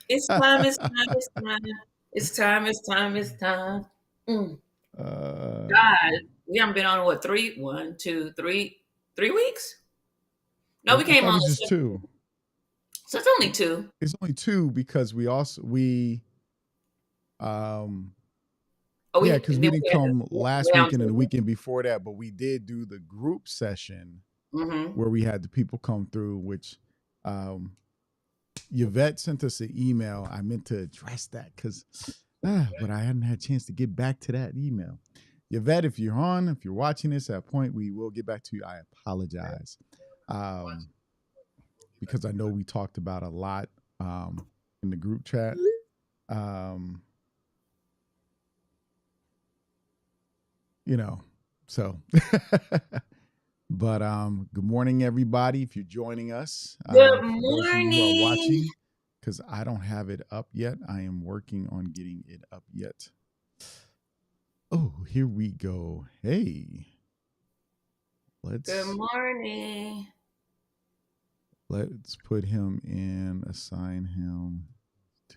It's time, it's time, it's time. It's time, it's time, it's time. Mm. Uh, God, we haven't been on what, 3 weeks? No, we I came thought it on was the just second. two. So it's only two. It's only two because we um Oh, yeah, we because and we then didn't we had come the last round weekend and the table. weekend before that, but we did do the group session Mm-hmm. where we had the people come through, which um Yvette sent us an email. I meant to address that because but I hadn't had a chance to get back to that email. Yvette, if you're watching this at a point, we will get back to you. I apologize. Um, because I know we talked about a lot in the group chat. Um, you know, so but good morning everybody if you're joining us. Good For those of you who are morning. watching, because I don't have it up yet. I am working on getting it up yet. Oh, here we go. Hey, Good let's morning. put him in, assign him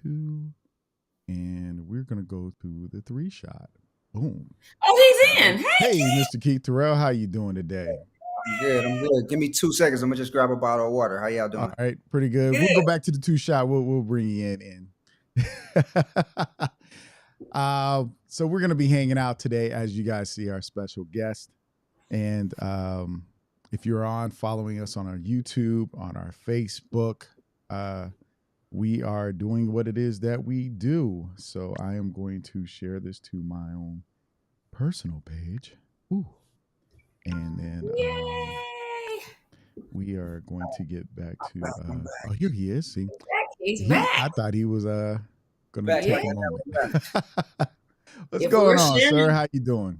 to, and we're gonna go to the 3 shot. Boom. Oh, he's in. Hey, Hey, Keith. Mr. Keith Terrell, how you doing today? I'm good. I'm good. Give me 2 seconds. I'm gonna just grab a bottle of water. How y'all All doing? right, pretty good. We'll go Good. back to the 2 shot. We'll bring you in. So we're gonna be hanging out today, as you guys see our special guest. And if you're on following us on our YouTube, on our Facebook, we are doing what it is that we do. So I am going to share this to my own personal page. Ooh. And then Yay. we are going to get back to oh, here he is. See, He's back. I thought he was gonna Back, Yeah. take back, a moment. What's If going we're on, sir? sharing, How you doing?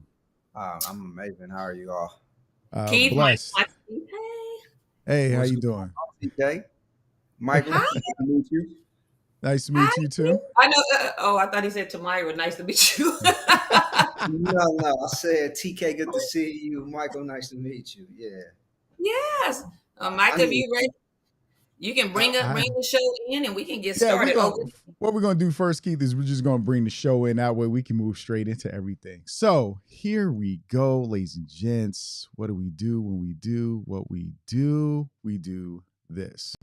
I'm amazing. How are you all? Keith might Blessed. like to say, Hey, how What's you going doing? on, TK? Michael, hey. nice to meet you. Nice to Hi. meet you too. I know. Oh, I thought he said Tamira. Nice to meet you. No, I said TK. Good to see you, Michael. Nice to meet you. Yeah, Yes. I Micah, if need. you ready, you can bring I, the show in, and we can get yeah, we're started. gonna Oh, what we're gonna do first, Keith, is we're just gonna bring the show in. That way we can move straight into everything. So here we go, ladies and gents. What do we do when we do what we do? We do this.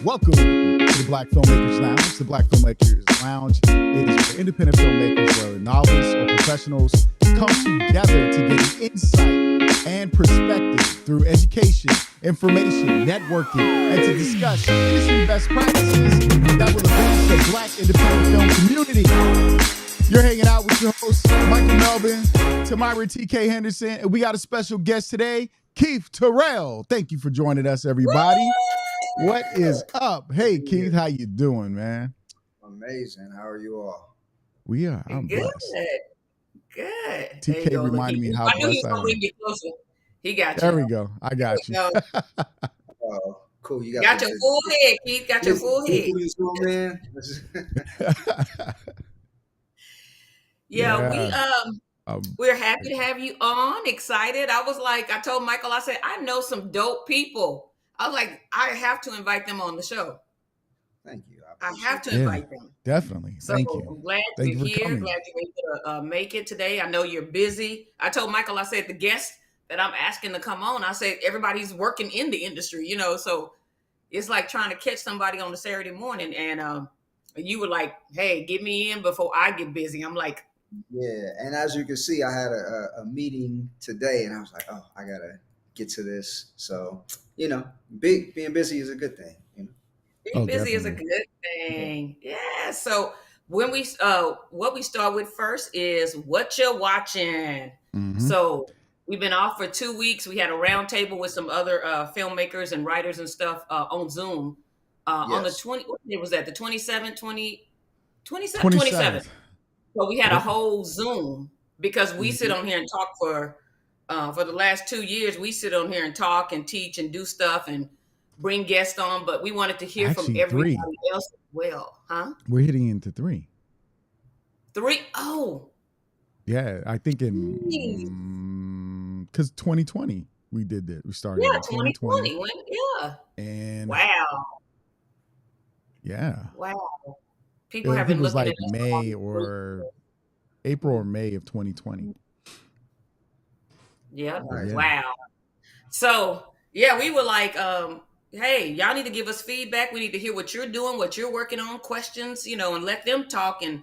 Welcome to the Black Filmmakers Lounge. The Black Filmmakers Lounge is for independent filmmakers where novice or professionals come together to gain insight and perspective through education, information, networking, and to discuss industry best practices that will advance the Black independent film community. You're hanging out with your host, Michael Melvin, Tamira TK Henderson, and we got a special guest today, Keith Terrell. Thank you for joining us, everybody. What is up? Hey, Keith, how you doing, man? Amazing. How are you all? We are. I'm good. blessed. Good. There you TK go. Look, reminded me how I knew he blessed was I gonna bring am. you closer. He got There you. we go. I got you. No, Cool. You got got your full head, Keith. Got your full Can head. you do Zoom in? Yeah, Yeah. we're happy to have you on. Excited. I was like, I told Michael, I said, I know some dope people. I was like, I have to invite them on the show. Thank you. I have to Yeah, invite them. definitely. So Thank you. I'm glad Thank you're you for here. coming. Glad you're able to make it today. I know you're busy. I told Michael, I said, the guest that I'm asking to come on, I said, everybody's working in the industry, so it's like trying to catch somebody on a Saturday morning. And you were like, hey, get me in before I get busy. I'm like, Yeah, and as you can see, I had a meeting today, and I was like, oh, I gotta get to this. So, being busy is a good thing. being Oh, busy is a definitely. good thing. Yeah. So when what we start with first is what you're watching. Mm-hmm. So we've been off for 2 weeks. We had a round table with some other filmmakers and writers and stuff on Zoom on the Yes. 20. What day was that? The 27th, 27th. 27th. So we had a Yep. whole Zoom because we sit Mhm. on here and talk for the last 2 years. We sit on here and talk and teach and do stuff and bring guests on, but we wanted to hear from Actually, everybody 3. else as well, huh? We're hitting into 3. 3. Oh, Yeah, I think geez. in because 2020 we did that. We started Yeah, in 2020, 2020. Yeah. and Wow. Yeah. Wow. People I have think been it was looking at like us for all May these or April or movies. May of 2020. Yep. But Nice. yeah. Wow. So yeah, we were like, hey, y'all need to give us feedback. We need to hear what you're doing, what you're working on, questions, and let them talk. And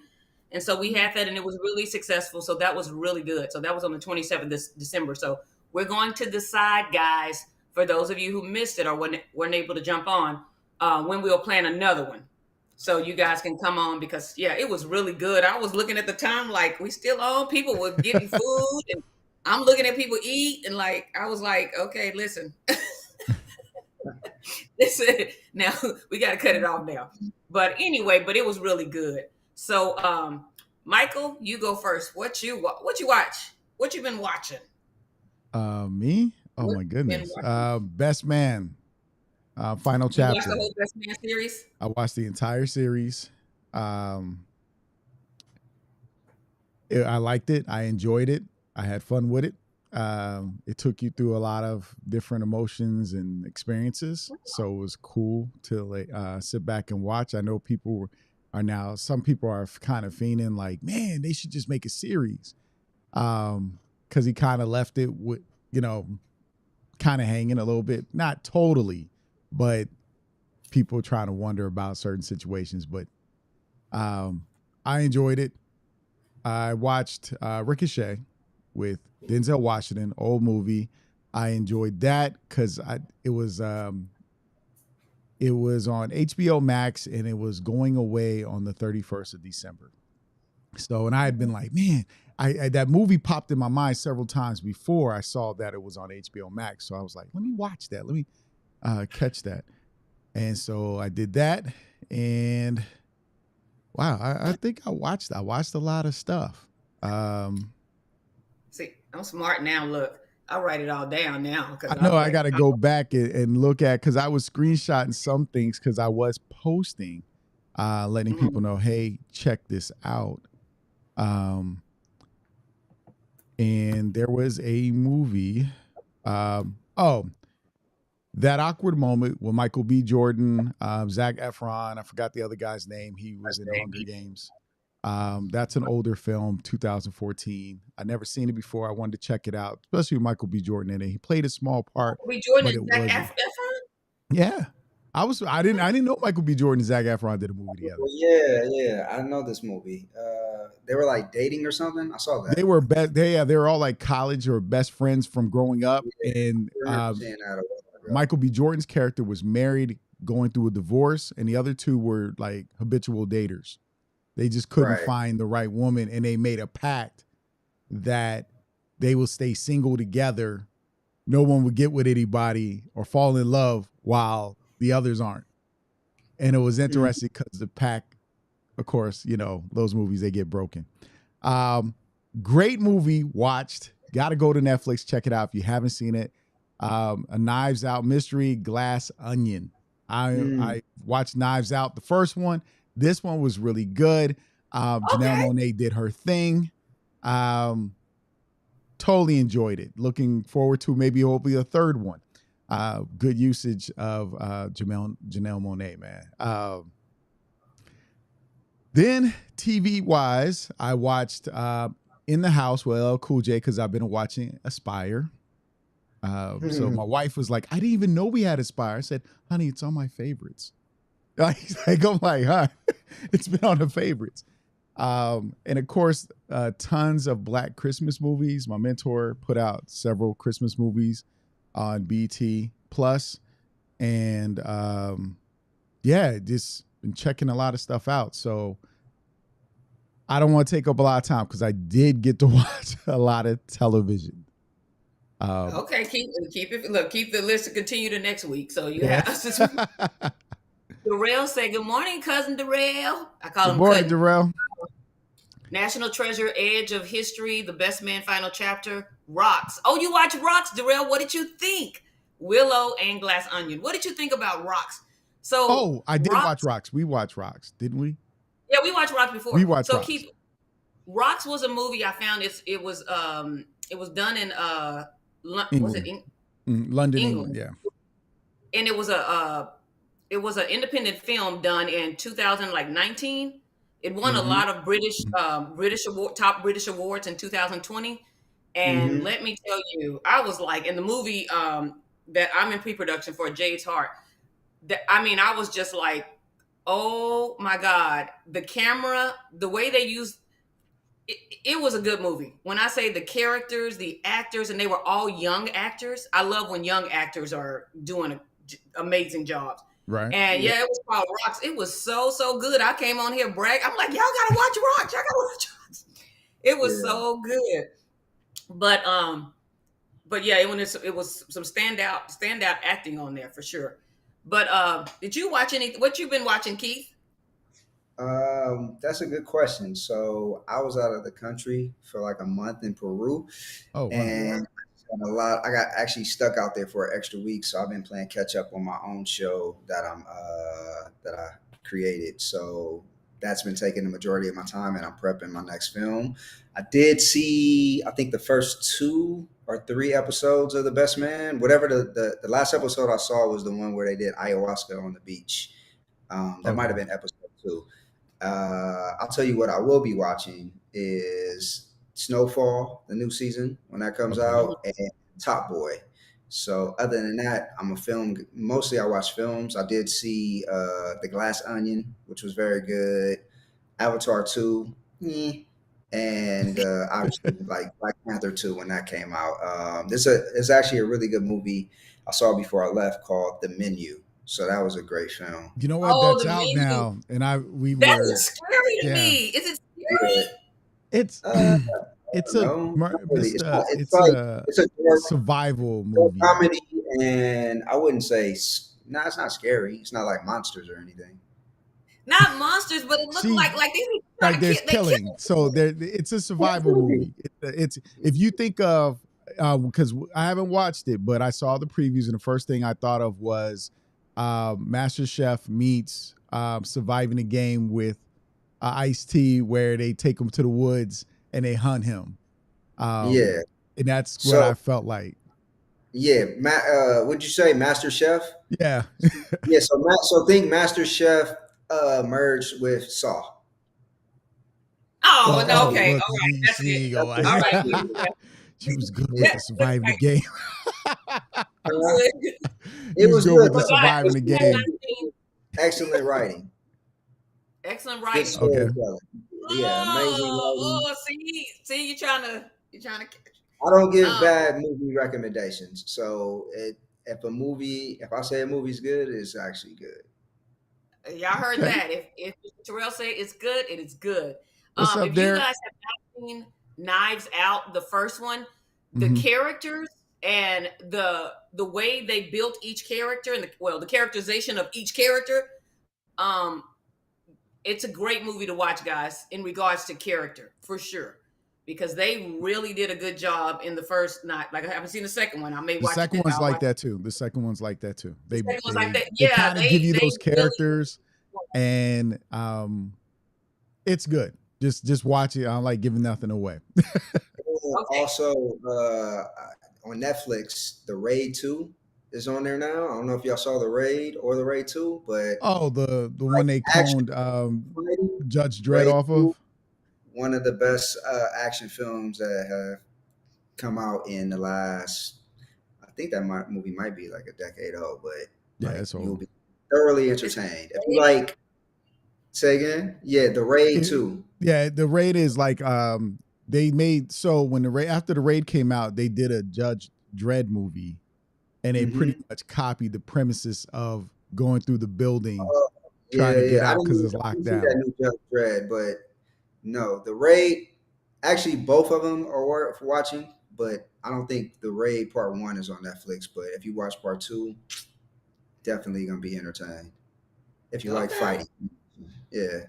so we had that, and it was really successful. So that was really good. So that was on the 27th this December. So we're going to decide, guys, for those of you who missed it or weren't able to jump on, when we'll plan another one. So you guys can come on because yeah, it was really good. I was looking at the time like we still on. People were getting food and I'm looking at people eat and like I was like, okay, listen, listen. Now we got to cut it off now. But anyway, but it was really good. So, Michael, you go first. What you watch? What you been watching? Me? Oh What my you been goodness. watching? Best Man. Final You watched the chapter. whole Best Man series? I watched the entire series. Um, I liked it. I enjoyed it. I had fun with it. It took you through a lot of different emotions and experiences, so it was cool to like, sit back and watch. I know people are now. Some people are kind of fiending like, man, they should just make a series, because he kind of left it with you know kind of hanging a little bit, not totally, but people trying to wonder about certain situations. But I enjoyed it. I watched Ricochet with Denzel Washington, old movie. I enjoyed that because it was on HBO Max and it was going away on the 31st of December. So, and I had been like, man, I that movie popped in my mind several times before I saw that it was on HBO Max. So I was like, let me watch that. Let me catch that. And so I did that, and wow, I think I watched a lot of stuff. Um, See, I'm smart now. Look, I'll write it all down now I because know I'm I got like, to go back and look at because I was screenshotting some things because I was posting, letting people know, hey, check this out. Um, and there was a movie. Oh, that awkward moment with Michael B. Jordan, Zach Efron. I forgot the other guy's name. He was in Hunger Games. That's an older film, 2014. I never seen it before. I wanted to check it out, especially with Michael B. Jordan in it. He played a small part, we Jordan but and it Zac wasn't. Efron. Yeah, I didn't know Michael B. Jordan and Zac Efron did a movie together. Well, yeah, I know this movie. They were like dating or something. I saw They that. were best. They were all like college or best friends from growing up, Yeah, and I remember seeing that a while ago. Michael B. Jordan's character was married, going through a divorce, and the other two were like habitual daters. They just couldn't Right. find the right woman, and they made a pact that they will stay single together. No one would get with anybody or fall in love while the others aren't. And it was Mhm. interesting because the pact, of course, those movies they get broken. Um, Great movie. Watched. Got to go to Netflix. Check it out if you haven't seen it. A Knives Out mystery, Glass Onion. I watched Knives Out, the first one. This one was really good. Janelle Okay. Monáe did her thing. Totally enjoyed it. Looking forward to maybe hopefully a third one. Good usage of Janelle Monáe, man. Then TV wise, I watched In the House with LL Cool J because I've been watching Aspire. So my wife was like, I didn't even know we had Aspire. I said, honey, it's on my favorites. I'm like, huh? It's been on the favorites. And of course, tons of Black Christmas movies. My mentor put out several Christmas movies on BT Plus, and yeah, just been checking a lot of stuff out. So I don't want to take up a lot of time because I did get to watch a lot of television. Okay, keep it. Look, keep the list to continue to next week. So you Yeah. have Terrell say, "Good morning, cousin Terrell." I call Good him morning, Cutting. Terrell. National Treasure, Edge of History, The Best Man, Final Chapter, Rocks. Oh, you watch Rocks, Terrell? What did you think? Willow and Glass Onion. What did you think about Rocks? So Oh, I did watch Rocks. Rocks. We watched Rocks, didn't we? Yeah, we watched Rocks We before. watched So Rocks. keep Rocks was a movie I found. It was done in was it England. London, England. England? Yeah. And it was a it was an independent film done in 2019. It won a Mm-hmm. lot of British award, top British awards in 2020. And Mm-hmm. let me tell you, I was like in the movie that I'm in pre-production for, Jade's Heart. That, I mean, I was just like, oh my god, the camera, the way they used it, it was a good movie. When I say the characters, the actors, and they were all young actors. I love when young actors are doing amazing jobs. Right. And Yeah. yeah, it was called Rocks. It was so good. I came on here brag. I'm like, y'all gotta watch Rocks. Y'all gotta watch Rocks. It was Yeah. so good. But yeah, it was some standout acting on there for sure. But did you watch any? What you been watching, Keith? That's a good question. So I was out of the country for like a month in Peru, Oh wow. and a lot. I got actually stuck out there for an extra week, so I've been playing catch up on my own show that I created. So that's been taking the majority of my time, and I'm prepping my next film. I did see, I think the first 2 or 3 episodes of The Best Man. Whatever the last episode I saw was the one where they did ayahuasca on the beach. That might have Okay. been episode 2. I'll tell you what I will be watching is Snowfall, the new season when that comes Okay. Mhm. out, and Top Boy. So other than that, I'm a film. Mostly, I watch films. I did see The Glass Onion, which was very good. Avatar 2, and obviously like Black Panther 2 when that came out. There's actually a really good movie I saw before I left called The Menu. So that was a great film. You know what? Oh, That's the out menu. now, and we That were, is scary to yeah. me. Is it Yeah. scary? It's I it's don't a know. Not really. it's a It's it's like a it's a dark, survival dark movie. comedy, and I wouldn't say no. It's not scary. It's not like monsters or anything. Not monsters, but it looked See, like these people trying like to there's kill. They killing, kill. so it's a survival Absolutely. movie. It's if you think of because I haven't watched it, but I saw the previews, and the first thing I thought of was Master Chef meets surviving a game with Ice T, where they take him to the woods and they hunt him. Yeah. And that's what So I felt like. yeah, would you say Master Chef? Yeah. Yeah. So think Master Chef merged with Saw. Oh Oh, no, oh, okay, look, all right, see, that's good. see, go. That's what All it right, is. yeah, She was good Yeah. with the surviving the game. I'm Uh, good. it You was was good good. with the But Though. guys, surviving if the you have game. not seen, Excellent writing. excellent Good writing. Okay. storytelling. Yeah, amazing Oh, writing. see, you're trying to catch. I don't give Um, bad movie recommendations. So if I say a movie's good, it's actually good. y'all heard Okay. that. If Terrell say it's good, it is good. What's up If you there? guys have not seen Knives Out, the first one, the Hmm. characters and the way they built each character and the characterization of each character, um, it's a great movie to watch, guys. In regards to character, for sure, because they really did a good job in the first. Not like I haven't seen the second one. I may The watch second it. one's I'll like watch that too. The second one's like that too. the They second one's like they that. they Yeah, kind of give you they those really. characters, and it's good. Just watch it. I don't like giving nothing away. And Okay. also, on Netflix, The Raid 2 is on there now. I don't know if y'all saw The Raid or The Raid 2, but Oh, the one they action cloned fighting, Judge Dredd Raid off 2, of. one of the best action films that have come out in the last. I think movie might be like a decade old, but Yeah, like it's you'll old. be thoroughly It's entertained. If you like, say again, yeah, The Raid It- 2. yeah, the raid is like they made so when the raid after the raid came out, they did a Judge Dredd movie, and they pretty Mm-hmm. much copied the premises of going through the building trying Yeah, to get yeah. out because it's I locked didn't see that down. new Judge Dredd, but no, The Raid. Actually, both of them are worth watching, but I don't think The Raid Part 1 is on Netflix. But if you watch Part 2, definitely gonna be entertained. If you like okay. fighting, yeah.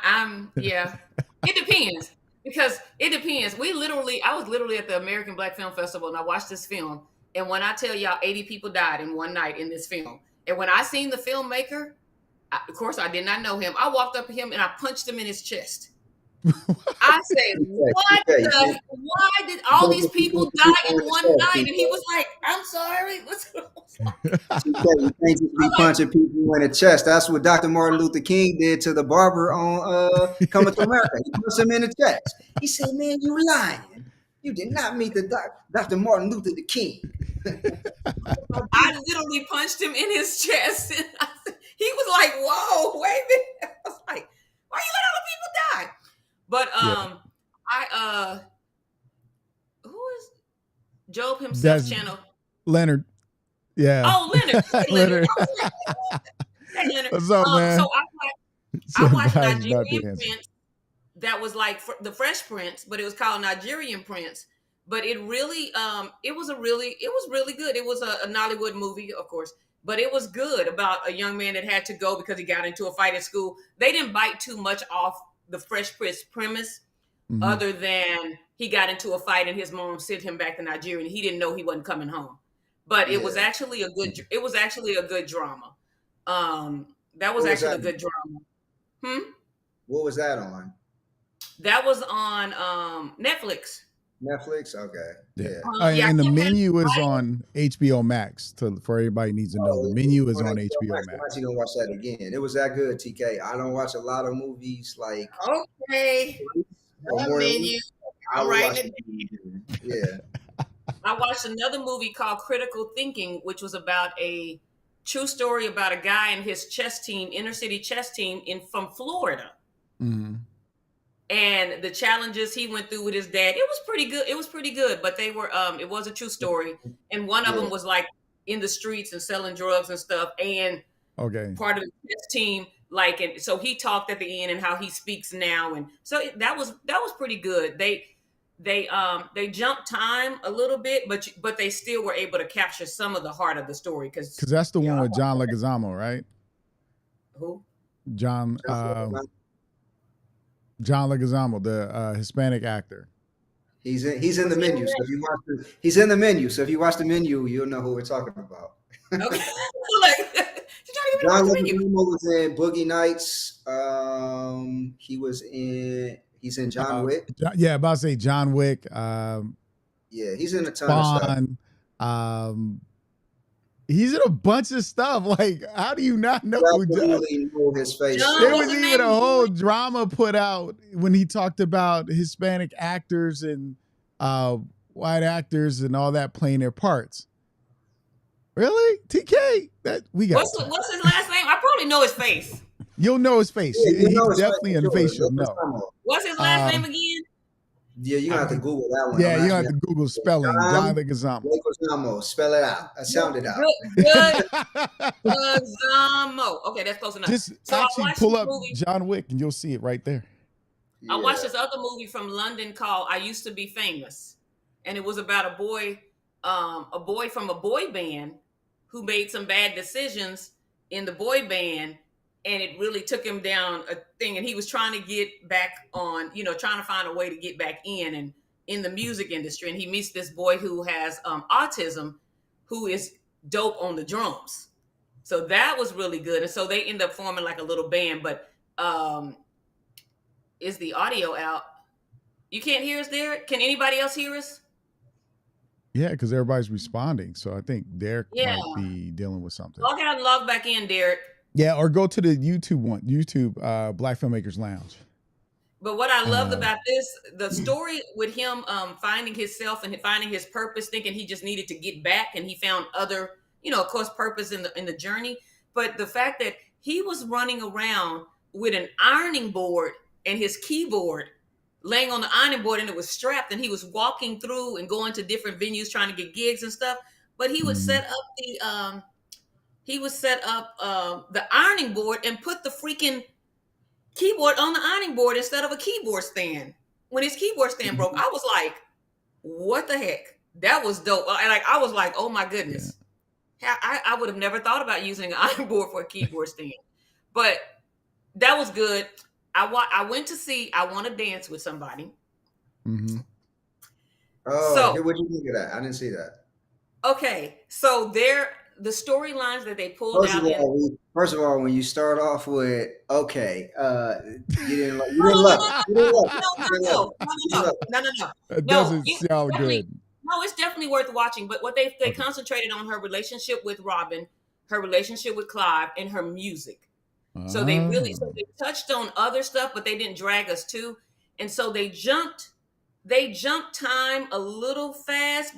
I'm yeah. It depends because it depends. I was literally at the American Black Film Festival and I watched this film. And when I tell y'all, 80 people died in one night in this film. And when I seen the filmmaker, of course I did not know him. I walked up to him and I punched him in his chest. I said, what the? Why did all these people die in one night? And he was like, I'm sorry. What's You can't just be punching people in the chest. That's what Dr. Martin Luther King did to the barber on Coming to America. He punched him in the chest. He said, "Man, you lying. You did not meet the Dr. Martin Luther King." I literally punched him in his chest. And he was like, whoa, wait a minute. I was like, why you let other people die? But who is Job himself's channel? Leonard. Yeah. Oh, Leonard. Hey, Leonard. Hey, Leonard. What's up, man? So I watched Nigerian Prince that was like the Fresh Prince, but it was called Nigerian Prince. But it really, it was really good. It was a Nollywood movie, of course, but it was good about a young man that had to go because he got into a fight at school. They didn't bite too much off the Fresh Prince premise, other than he got into a fight and his mom sent him back to Nigeria and he didn't know he wasn't coming home. But it was actually a good. It was actually a good drama. That was actually a good drama. What was that on? That was on Netflix. Netflix, okay, yeah. And the menu is on HBO Max. For everybody needs to know, the menu is on HBO Max. I'm actually gonna watch that again. It was that good, TK. I don't watch a lot of movies like. Okay. Menu. I'm writing it. Yeah. I watched another movie called Critical Thinking, which was about a true story about a guy and his chess team, inner city chess team from Florida. And the challenges he went through with his dad, it was pretty good. It was pretty good, but they were, it was a true story. And one of them was like in the streets and selling drugs and stuff. And part of his team, like, and so he talked at the end and how he speaks now. And so that was pretty good. They jumped time a little bit, but they still were able to capture some of the heart of the story. Cause that's the one with John Leguizamo, right? Who? John Leguizamo, the Hispanic actor. He's in the menu. So if you watch he's in the menu. So if you watch the menu, you'll know who we're talking about. Okay. John Leguizamo was in Boogie Nights. He's in John Wick. Yeah, about to say John Wick. Yeah, he's in a ton of stuff. He's in a bunch of stuff. Like, how do you not know who really know his face? There was even a whole drama put out when he talked about Hispanic actors and white actors and all that playing their parts. Really? TK? We got what's his last name? I probably know his face. You'll know his face. Yeah, he's definitely in the face. You'll know. What's his last name again? Yeah, you have to Google that one. Yeah, you have to Google spelling. John Leguizamo. Spell it out. Sound it out. Good. Leguizamo. Okay, that's close enough. Just actually pull up John Wick and you'll see it right there. I watched this other movie from London called I Used to Be Famous. And it was about a boy from a boy band who made some bad decisions in the boy band. And it really took him down a thing. And he was trying to get back on, trying to find a way to get back in the music industry. And he meets this boy who has autism, who is dope on the drums. So that was really good. And so they end up forming like a little band. But is the audio out? You can't hear us, Derek? Can anybody else hear us? Yeah, because everybody's responding. So I think Derek might be dealing with something. Log out and log back in, Derek. Yeah, or go to the YouTube one, Black Filmmakers Lounge. But what I loved about this, the story with him finding himself and finding his purpose, thinking he just needed to get back, and he found other, of course, purpose in the journey. But the fact that he was running around with an ironing board and his keyboard laying on the ironing board, and it was strapped, and he was walking through and going to different venues trying to get gigs and stuff. But he would set up the ironing board and put the freaking keyboard on the ironing board instead of a keyboard stand. When his keyboard stand broke, I was like, what the heck? That was dope. I was like, oh my goodness. Yeah. I would have never thought about using an ironing board for a keyboard stand. But that was good. I went to see I Want to Dance with Somebody. Mm-hmm. Oh, so what did you think of that? I didn't see that. Okay, so the storylines that they pulled First of out in. all, when you start off with okay, you didn't like No, no, no, you didn't love no, it. You didn't love no, it. no, You didn't no, love no, no, no, It no. doesn't It's sound definitely good. no. It's definitely worth watching. But what they Okay. concentrated on her relationship with Robin, her relationship with Clive, and her music. So they really they touched on other stuff, but they didn't drag us to. And so they jumped time a little fast,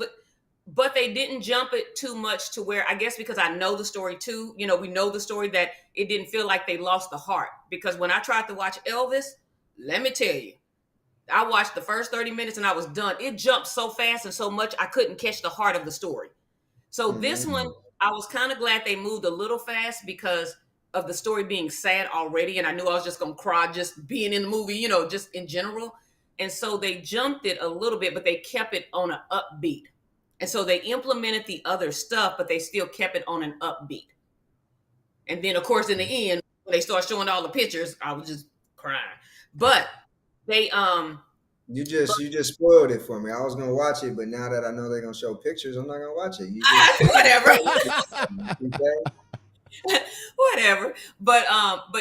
but they didn't jump it too much to where, I guess because I know the story too, we know the story, that it didn't feel like they lost the heart. Because when I tried to watch Elvis, let me tell you, I watched the first 30 minutes and I was done. It jumped so fast and so much I couldn't catch the heart of the story. So this one, I was kind of glad they moved a little fast because of the story being sad already, and I knew I was just gonna cry just being in the movie, just in general. And so they jumped it a little bit, but they kept it on an upbeat. And so they implemented the other stuff, but they still kept it on an upbeat. And then, of course, in the end, when they start showing all the pictures, I was just crying. But they You just spoiled it for me. I was gonna watch it, but now that I know they're gonna show pictures, I'm not gonna watch it. You just whatever. okay? Whatever. But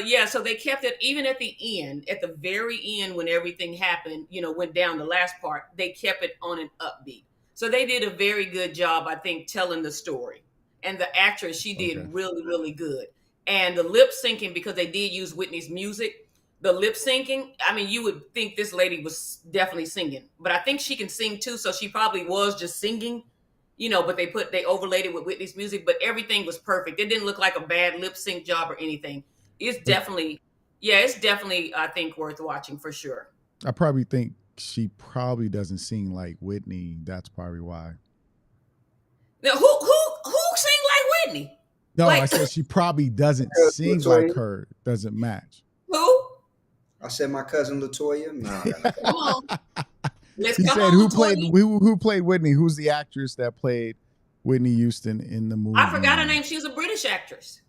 yeah, so they kept it even at the end, at the very end when everything happened, went down the last part, they kept it on an upbeat. So they did a very good job, I think, telling the story. And the actress, she did really, really good. And the lip syncing, because they did use Whitney's music, the lip syncing, I mean, you would think this lady was definitely singing, but I think she can sing too. So she probably was just singing, but they overlaid it with Whitney's music, but everything was perfect. It didn't look like a bad lip sync job or anything. It's definitely, I think, worth watching for sure. I probably think she probably doesn't sing like Whitney. That's probably why. Now, who sing like Whitney? No, Like, I said she probably doesn't sing Latoya. like her. Doesn't match. who? I said my cousin Latoya. No, Come on. Let's He come said on, who Latoya. played who played Whitney? Who's the actress that played Whitney Houston in the movie? I forgot her name. She was a British actress.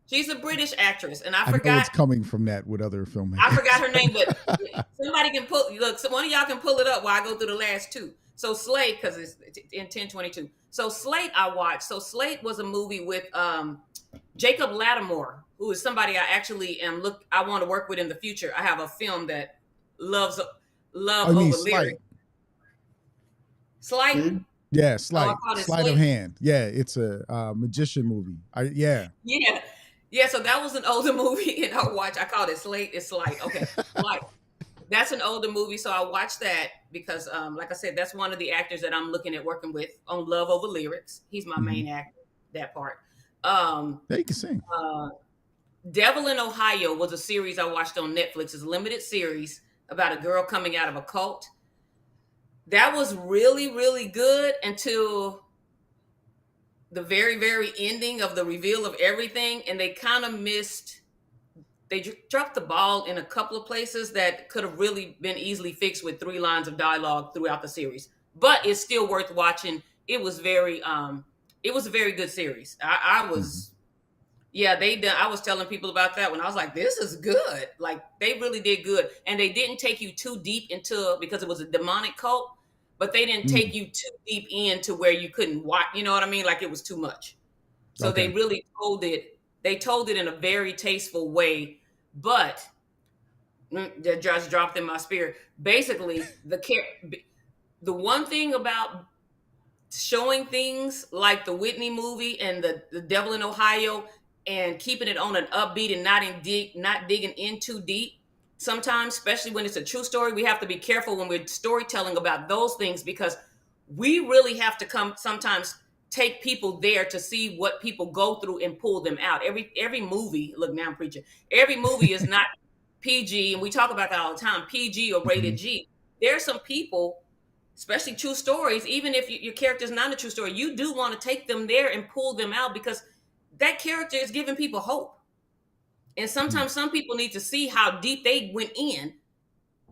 She's a British actress, and I know forgot. it's coming from that with other filmmakers. I forgot her name, but somebody can one of y'all can pull it up while I go through the last two. So Slate, because it's in 1022. So Slate I watched. So Slate was a movie with Jacob Lattimore, who is somebody I actually I want to work with in the future. I have a film that love over lyrics. Slight? Hmm? Yeah, Sleight. called it Sleight of Slate. hand. Yeah, it's a magician movie. Yeah. Yeah, so that was an older movie, and I called it Slate. It's Slight. Okay, Slight. That's an older movie, so I watched that because, like I said, that's one of the actors that I'm looking at working with on Love Over Lyrics. He's my main actor, that part. Yeah, you can sing. Devil in Ohio was a series I watched on Netflix. It's a limited series about a girl coming out of a cult. That was really, really good until the very, very ending of the reveal of everything. And they kind of they dropped the ball in a couple of places that could have really been easily fixed with 3 lines of dialogue throughout the series. But it's still worth watching. It was a very good series. I was, I was telling people about that when I was like, this is good. Like, they really did good. And they didn't take you too deep because it was a demonic cult, but they didn't take you too deep into where you couldn't watch, you know what I mean? Like, it was too much. So they really told it in a very tasteful way, but that just dropped in my spirit. Basically, the one thing about showing things like the Whitney movie and the Devil in Ohio and keeping it on an upbeat and not digging in too deep. Sometimes, especially when it's a true story, we have to be careful when we're storytelling about those things, because we really have to sometimes take people there to see what people go through and pull them out. Every movie, look, now I'm preaching. Every movie is not PG, and we talk about that all the time, PG or rated G. There are some people, especially true stories, even if your character is not a true story, you do want to take them there and pull them out, because that character is giving people hope. And sometimes some people need to see how deep they went in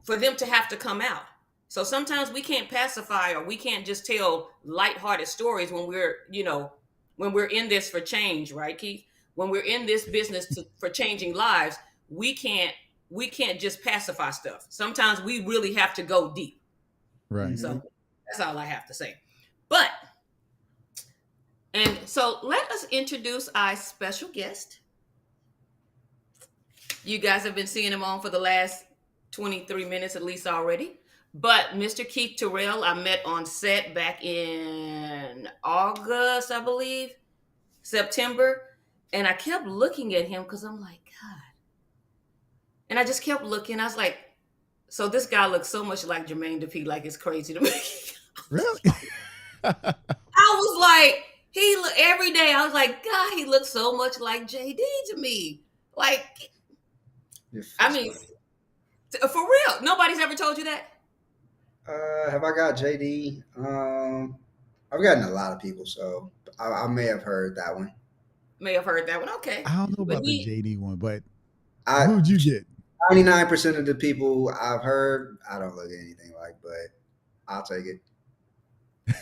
for them to have to come out. So sometimes we can't pacify, or we can't just tell lighthearted stories when we're in this for change, right, Keith? When we're in this business for changing lives, we can't just pacify stuff. Sometimes we really have to go deep. Right. So that's all I have to say. But And so let us introduce our special guest. You guys have been seeing him on for the last 23 minutes at least already. But Mr. Keith Terrell, I met on set back in August, I believe, September. And I kept looking at him because I'm like, God. And I just kept looking. I was like, so this guy looks so much like Jermaine Dupri, like it's crazy to me. Really? I was like, he look every day. I was like, God, he looks so much like JD to me. Like, I mean, for real, nobody's ever told you that. Have I got JD? I've gotten a lot of people, so I may have heard that one. May have heard that one. Okay, I don't know but about the JD one, but I who'd you get? 99% of the people I've heard, I don't look anything like, but I'll take it.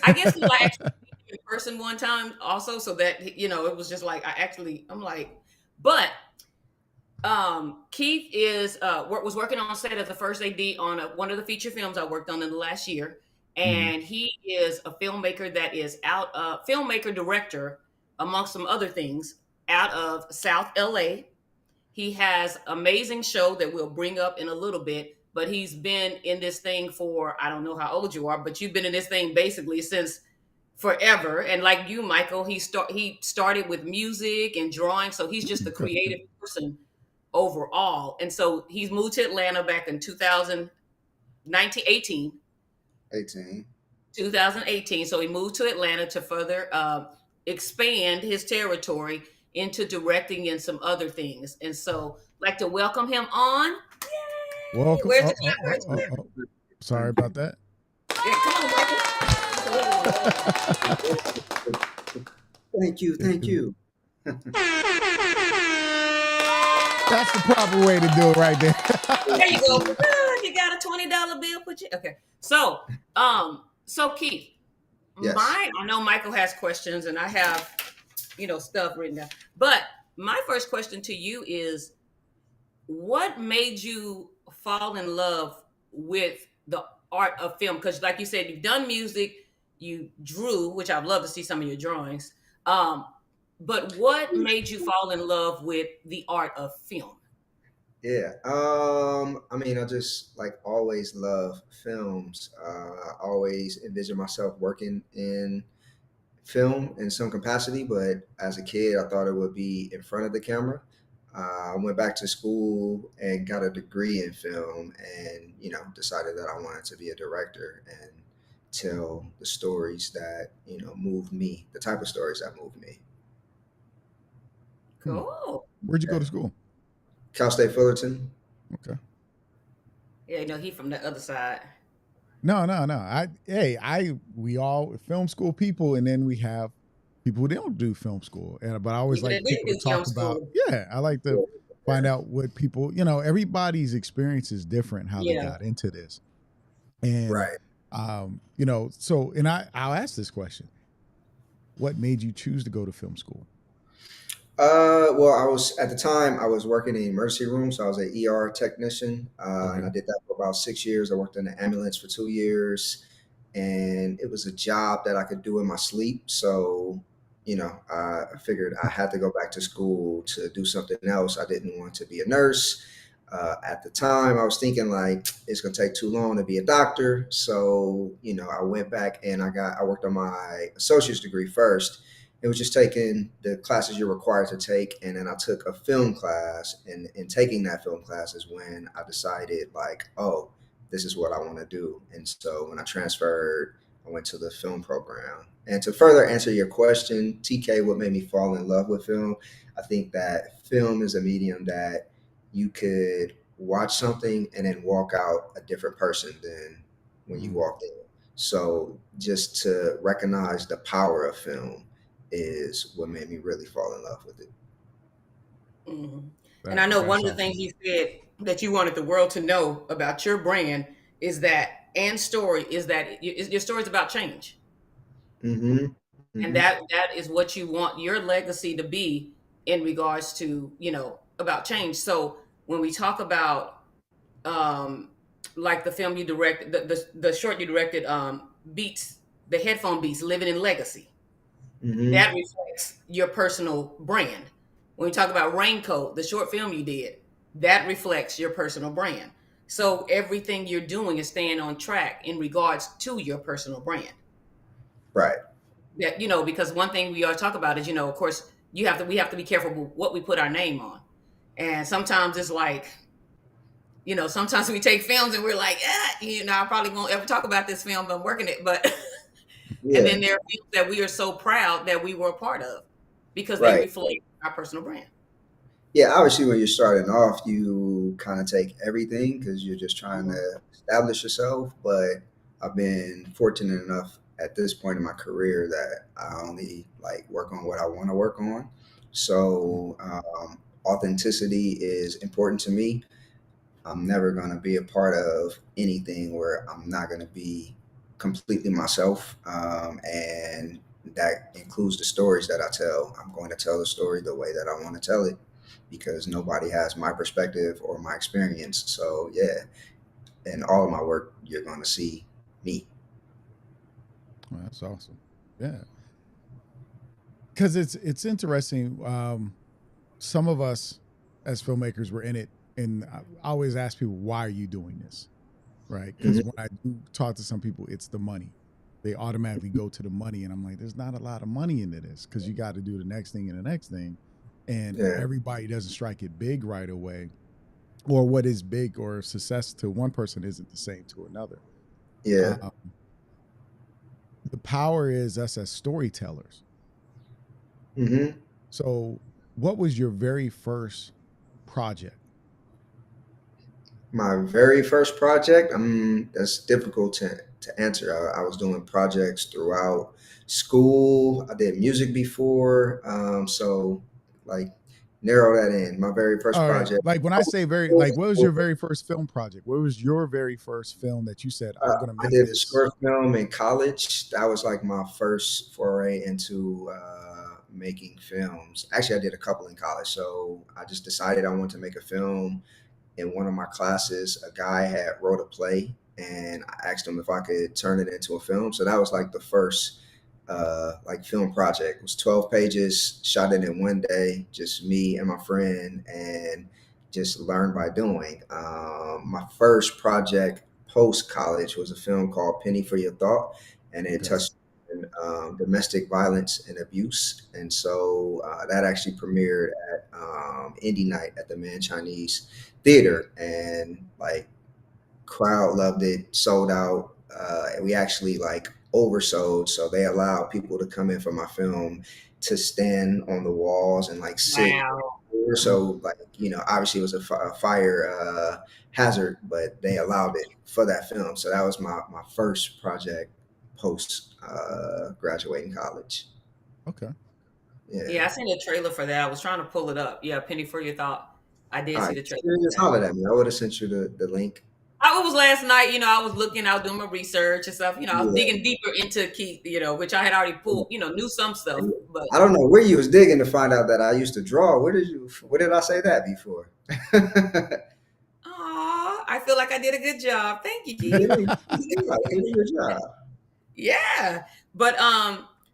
I guess he liked in person one time also, so that it was just like I'm like, but Keith is was working on set as the first AD on one of the feature films I worked on in the last year, Mhm. and he is a filmmaker that is out filmmaker director amongst some other things out of South LA. He has amazing show that we'll bring up in a little bit, but he's been in this thing for I don't know how old you are, but you've been in this thing basically since forever. And like you, Michael, he started with music and drawing, so he's just a creative person overall. And so he's moved to Atlanta back in 2018. 18. 2018. So he moved to Atlanta to further expand his territory into directing and some other things. And so, like to welcome him on. Yay! Welcome. Where's Oh, the oh, clap? oh, Where's the oh, clap? oh. Sorry about that. Yeah, come on, Michael. Thank you, thank you. That's the proper way to do it right there. There you go. You got a $20 bill. Put you okay. So Keith, Yes. I know Michael has questions and I have stuff written down. But my first question to you is, what made you fall in love with the art of film? Because, like you said, you've done music, you drew, which I'd love to see some of your drawings. But what made you fall in love with the art of film? Yeah. I mean, I just like always love films. I always envision myself working in film in some capacity, but as a kid, I thought it would be in front of the camera. I went back to school and got a degree in film, and decided that I wanted to be a director and tell the stories that moved me, the type of stories that moved me. Cool. Where'd you go to school? Cal State Fullerton. Okay. Yeah, he from the other side. No. We all film school people, and then we have people who don't do film school. But I always People like that didn't people to do film talk about. school. Yeah, I like to find out what people. Everybody's experience is different. How they Yeah. got into this, and Right. So I'll ask this question: what made you choose to go to film school? Well, I was at the time I was working in emergency room, so I was an ER technician, and I did that for about 6 years. I worked in the ambulance for 2 years, and it was a job that I could do in my sleep. So, I figured I had to go back to school to do something else. I didn't want to be a nurse. At the time, I was thinking like it's gonna take too long to be a doctor. So, I went back and I worked on my associate's degree first. It was just taking the classes you're required to take, and then I took a film class. And in taking that film class is when I decided like, oh, this is what I want to do. And so when I transferred, I went to the film program. And to further answer your question, TK, what made me fall in love with film? I think that film is a medium that you could watch something and then walk out a different person than when you walked in. So just to recognize the power of film is what made me really fall in love with it. Mhm. And I know one of the things you said that you wanted the world to know about your brand is that, and story, is that your story is about change. Mm-hmm. And Mm-hmm. that is what you want your legacy to be in regards to, about change. So when we talk about like the film you directed, the short you directed, Beats, the headphone Beats, Living in Legacy. Hmm. That reflects your personal brand. When we talk about Raincoat, the short film you did, that reflects your personal brand. So everything you're doing is staying on track in regards to your personal brand. Right. That because one thing we always talk about is, of course, we have to be careful with what we put our name on. And sometimes it's like, sometimes we take films and we're like, I probably won't ever talk about this film, but I'm working it. But and Yeah. then there are films that we are so proud that we were a part of because they Right. reflect our personal brand. Yeah, obviously, when you're starting off, you kind of take everything because you're just trying Mhm. to establish yourself. But I've been fortunate enough at this point in my career that I only like work on what I want to work on. So authenticity is important to me. I'm never going to be a part of anything where I'm not going to be completely myself. And that includes the stories that I tell. I'm going to tell the story the way that I want to tell it because nobody has my perspective or my experience. So, yeah, in all of my work, you're going to see me. Well, that's awesome. Yeah, because it's interesting. Some of us as filmmakers were in it, and I always ask people, "Why are you doing this?" Right? Because Hmm. when I do talk to some people, it's the money. They automatically go to the money, and I'm like, "There's not a lot of money into this because you got to do the next thing and the next thing." And Yeah. everybody doesn't strike it big right away, or what is big or success to one person isn't the same to another. Yeah. Um, the power is us as storytellers. Hmm. So, what was your very first project? My very first project, that's difficult to answer. I was doing projects throughout school. I did music before, so like narrow that in. My very first All right, project. like when I say very, like, what was your very first film project? What was your very first film that you said, Uh, I'm gonna I make did a this? short film in college. That was like my first foray into making films. Actually, I did a couple in college. So I just decided I wanted to make a film. In one of my classes, a guy had wrote a play, and I asked him if I could turn it into a film. So that was like the first like film project. It was 12 pages, shot it in one day, just me and my friend, and just learned by doing. My first project post college was a film called Penny for Your Thought, and it Okay, touched on domestic violence and abuse. And so that actually premiered at Indie Night at the Man Chinese Theater, and like crowd loved it, sold out. And we actually like oversold, so they allowed people to come in for my film to stand on the walls and like sit. Wow. mm, So like obviously it was a fire hazard, but they allowed it for that film. So that was my first project post graduating college. okay. Yeah, I Yeah. seen a trailer for that. I was trying to pull it up. Yeah, Penny for Your Thought. I did All see right. the trailer for Just that. holler at me. I would have sent you the link. I was last night, I was looking, I was doing my research and stuff, I was Yeah. digging deeper into Keith, which I had already pulled, knew some stuff, but I don't know where you was digging to find out that I used to draw. Where did I say that before? I feel like I did a good job. Thank you, Keith. Yeah, you seem like you did a good job. Yeah. But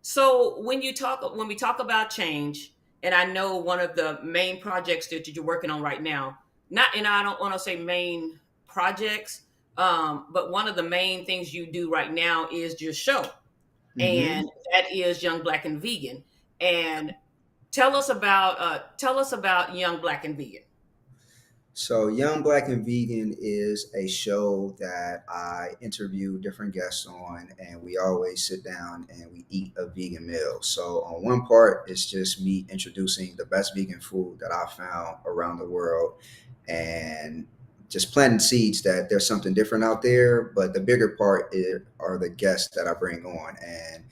so when we talk about change, and I know one of the main projects that you're working on right now, not and I don't want to say main projects, but one of the main things you do right now is your show. Hmm. And that is Young Black and Vegan. And tell us about Young Black and Vegan. So, Young Black and Vegan is a show that I interview different guests on, and we always sit down and we eat a vegan meal. So, on one part, it's just me introducing the best vegan food that I found around the world and just planting seeds that there's something different out there. But the bigger part are the guests that I bring on, and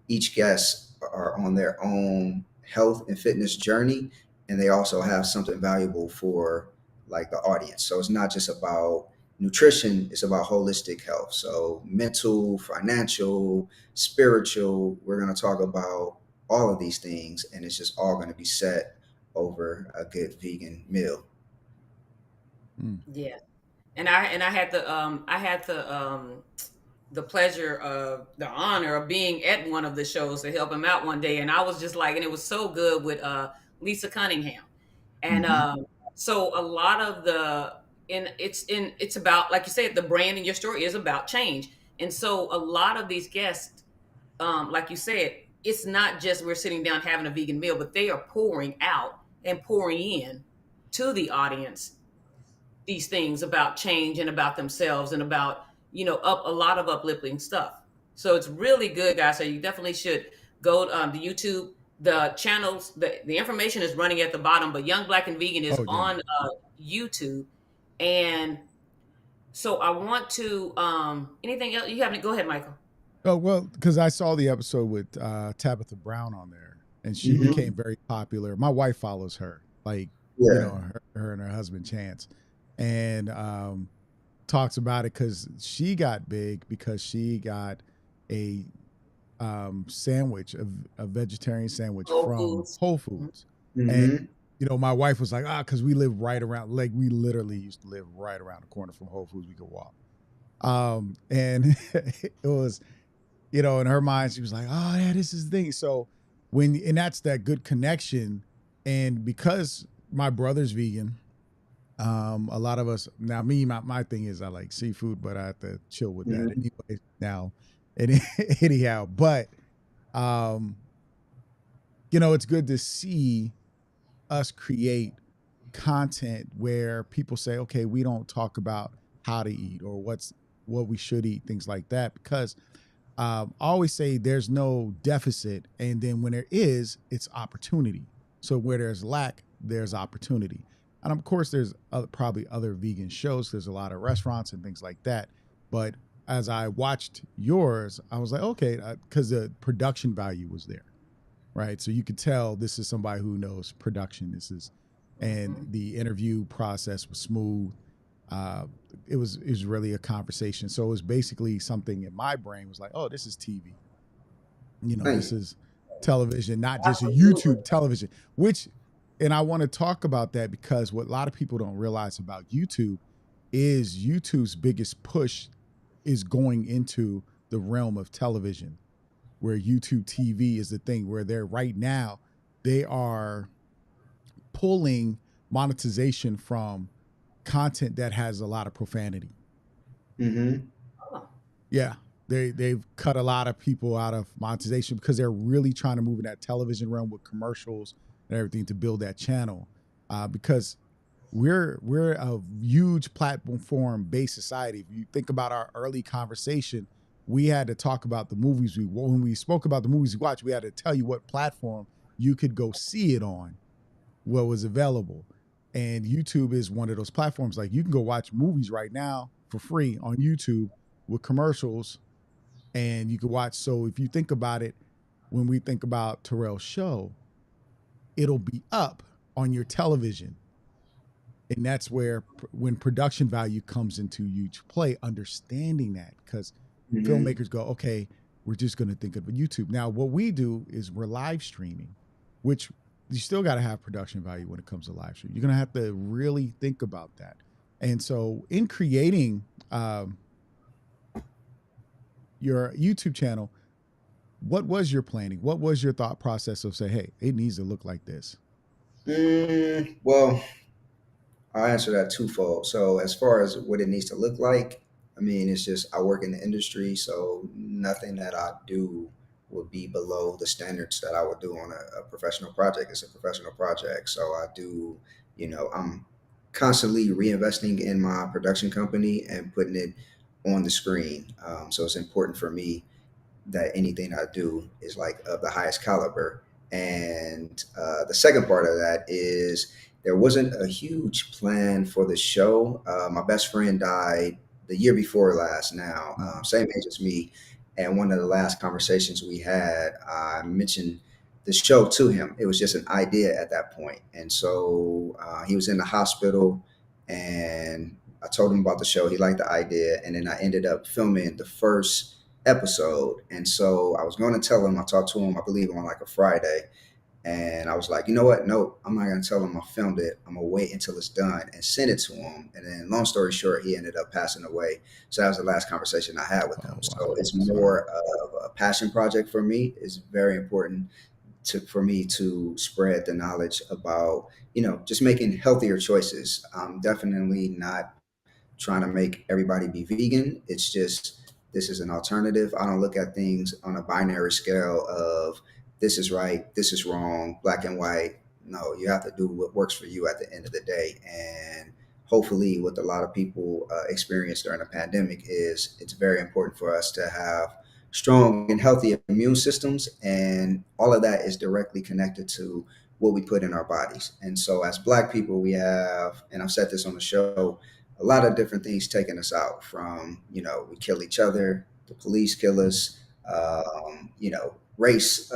each guest are on their own health and fitness journey, and they also have something valuable for like the audience. So it's not just about nutrition, it's about holistic health. So mental, financial, spiritual, we're going to talk about all of these things, and it's just all going to be set over a good vegan meal. Mm, Yeah. And I had to the pleasure of the honor of being at one of the shows to help him out one day, and I was just like, and it was so good with Lisa Cunningham, and Mm-hmm. so a lot of the it's about, like you said, the brand in your story is about change, and so a lot of these guests, like you said, it's not just we're sitting down having a vegan meal, but they are pouring out and pouring in to the audience these things about change and about themselves and about, up a lot of uplifting stuff. So it's really good, guys. So you definitely should go to YouTube. The channels, the information is running at the bottom, but Young Black and Vegan is Oh yeah. on YouTube. And so I want to anything else you have? Go ahead, Michael. Oh well, because I saw the episode with Tabitha Brown on there, and she Mm-hmm. became very popular. My wife follows her, like Yeah. her and her husband Chance, and talks about it because she got big because she got a sandwich, a vegetarian sandwich Whole from Foods. Whole Mhm. Foods, and Mm-hmm. my wife was like, because we live right around, like we literally used to live right around the corner from Whole Foods. We could walk, and it was, in her mind, she was like, "Oh yeah, this is the thing." So and that's that good connection, and because my brother's vegan, a lot of us now. My thing is I like seafood, but I have to chill with that Mm-hmm. anyway. Now, and anyhow, but um, it's good to see us create content where people say, okay, we don't talk about how to eat or what we should eat, things like that, because I always say there's no deficit, and then when there is, it's opportunity. So where there's lack, there's opportunity, and of course, there's probably other vegan shows. There's a lot of restaurants and things like that. But as I watched yours, I was like, okay, because the production value was there, right? So you could tell this is somebody who knows production. And Mhm. the interview process was smooth. Uh, it was really a conversation. So it was basically something in my brain was like, oh, this is TV. Thank This you. is television, not just a Absolutely. YouTube television. Which, and I want to talk about that because what a lot of people don't realize about YouTube is YouTube's biggest push is going into the realm of television, where YouTube TV is the thing where they're right now, they are pulling monetization from content that has a lot of profanity. Mm-hmm. Oh, Yeah. They've cut a lot of people out of monetization because they're really trying to move in that television realm with commercials and everything to build that channel. Because we're a huge platform based society. If you think about our early conversation, we had to talk about the movies when we spoke about the movies we watched, we had to tell you what platform you could go see it on, what was available. And YouTube is one of those platforms. Like you can go watch movies right now for free on YouTube with commercials, and you can watch. So if you think about it, when we think about Terrell's show, it'll be up on your television, and that's where when production value comes into huge play, understanding that, because Mm-hmm. filmmakers go, okay, we're just going to think of a YouTube. Now what we do is we're live streaming, which you still got to have production value when it comes to live stream. You're going to have to really think about that. And so in creating your YouTube channel, what was your planning? What was your thought process of say, hey, it needs to look like this? Well, I'll answer that twofold. So, as far as what it needs to look like, I mean, it's just I work in the industry, so nothing that I do would be below the standards that I would do on a professional project. It's a professional project, so I do, I'm constantly reinvesting in my production company and putting it on the screen. So it's important for me that anything I do is like of the highest caliber. And the second part of that is there wasn't a huge plan for the show. My best friend died the year before last now, Mm. same age as me. And one of the last conversations we had, I mentioned the show to him. It was just an idea at that point. And so he was in the hospital, and I told him about the show. He liked the idea. And then I ended up filming the first episode. And so I was going to tell him, I talked to him, I believe on like a Friday. And I was like, you know what? No, I'm not gonna tell him I filmed it. I'm gonna wait until it's done and send it to him. And then, long story short, he ended up passing away. So that was the last conversation I had with him. Oh So wow. it's Sorry. more of a passion project for me. It's very important for me to spread the knowledge about, just making healthier choices. I'm definitely not trying to make everybody be vegan. It's just, this is an alternative. I don't look at things on a binary scale of this is right, this is wrong, black and white. No, you have to do what works for you at the end of the day. And hopefully, what a lot of people experience during the pandemic is it's very important for us to have strong and healthy immune systems. And all of that is directly connected to what we put in our bodies. And so, as black people, we have, and I've said this on the show, a lot of different things taking us out from, we kill each other, the police kill us, race,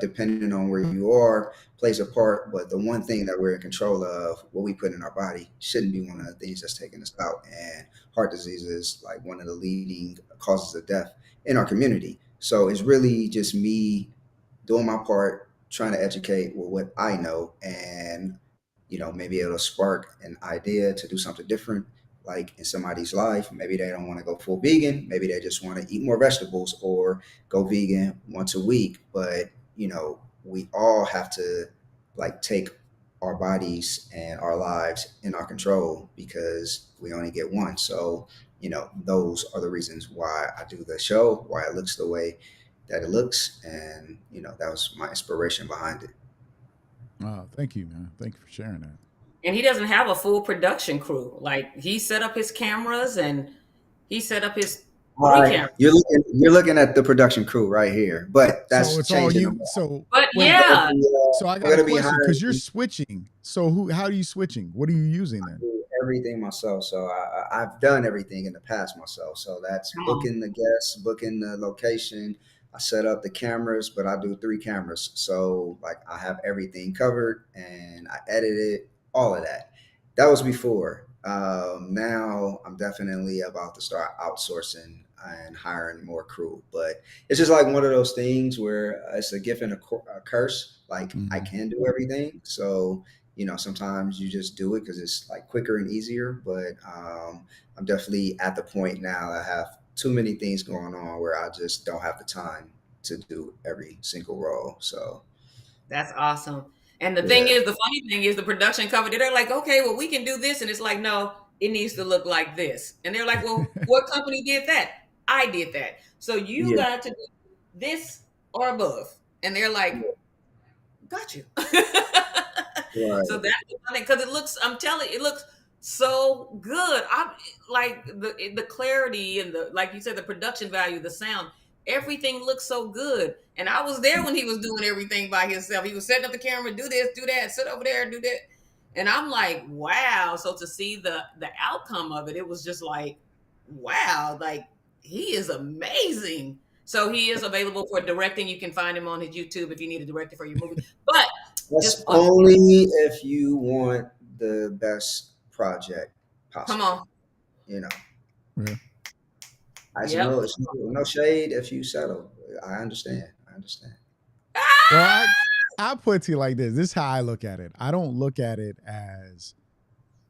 depending on where you are, plays a part. But the one thing that we're in control of, what we put in our body, shouldn't be one of the things that's taking us out. And heart disease is like one of the leading causes of death in our community. So it's really just me doing my part, trying to educate with what I know, and maybe it'll spark an idea to do something different, like in somebody's life. Maybe they don't want to go full vegan. Maybe they just want to eat more vegetables or go vegan once a week. But, we all have to like take our bodies and our lives in our control because we only get one. So, those are the reasons why I do the show, why it looks the way that it looks. And, that was my inspiration behind it. Oh, thank you, man. Thank you for sharing that. And he doesn't have a full production crew. Like he set up his cameras and he set up his All three right, cameras. you're looking at the production crew right here, but So that's it's all changing. you. So But I'm wait. gonna yeah, be, So I I'm got a gonna be question because you're hiring switching. So how are you switching? What are you using then? everything myself. So I've done everything in the past myself. So that's come on. booking the guests, booking the location. I set up the cameras, but I do three cameras. So like I have everything covered and I edit it, all of that. That was before. Now I'm definitely about to start outsourcing and hiring more crew. But it's just like one of those things where it's a gift and a curse. Like I Mhm. can do everything. So sometimes you just do it because it's like quicker and easier. But I'm definitely at the point now I have too many things going on where I just don't have the time to do every single role. So That's awesome. And the thing yeah, is, the funny thing is the production company, they're like, okay, well, we can do this. And it's like, no, it needs to look like this. And they're like, well, what company did that? I did that. So you yeah, got to do this or above. And they're like, yeah, got you. So right. that's the funny because it looks. I'm telling you, it looks so good. I'm like the clarity and the like you said, the production value, the sound, everything looks so good. And I was there when he was doing everything by himself. He was setting up the camera, do this, do that, sit over there, do that. And I'm like, wow. So to see the outcome of it, it was just like, wow, like he is amazing. So he is available for directing. You can find him on his YouTube if you need a director for your movie. But That's just only if you want the best project come possible. on. You know, Yeah. Yep. it's no shade if you settle. I understand. I understand. Well, Ah! I put it to you like this. This is how I look at it. I don't look at it as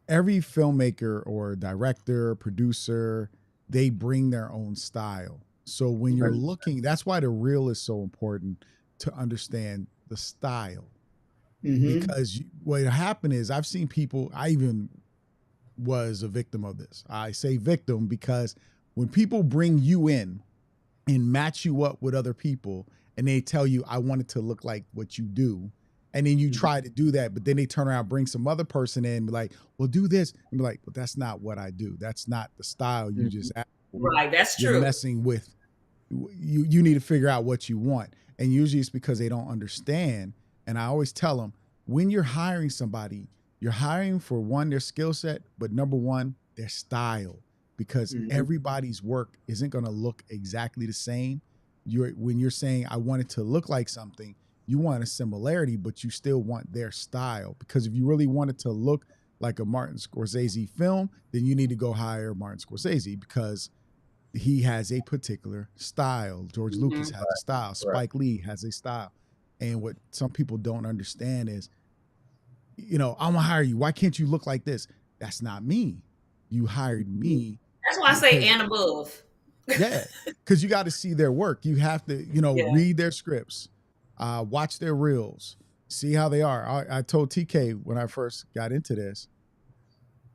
every filmmaker or director, producer, they bring their own style. So when you're Right. looking, that's why the reel is so important to understand the style. Mm-hmm. Because what happened is I've seen people, I even was a victim of this. I say victim because when people bring you in and match you up with other people and they tell you, I want it to look like what you do. And then you try to do that, but then they turn around, bring some other person in, and be like, well, do this. And be like, but that's not what I do. That's not the style you Mm-hmm. just asked for. Right, that's You're true. messing with, you need to figure out what you want. And usually it's because they don't understand. And I always tell them, when you're hiring somebody, you're hiring for one, their skill set, but number one, their style, because Mm-hmm. everybody's work isn't going to look exactly the same. When you're saying I want it to look like something, you want a similarity, but you still want their style. Because if you really want it to look like a Martin Scorsese film, then you need to go hire Martin Scorsese because he has a particular style. George Lucas Mhm. has a style. Right. Spike Lee has a style. And what some people don't understand is, I'm gonna hire you. Why can't you look like this? That's not me. You hired me That's why I say because and above. yeah, because you got to see their work. You have to, Yeah. read their scripts, watch their reels, see how they are. I told TK when I first got into this,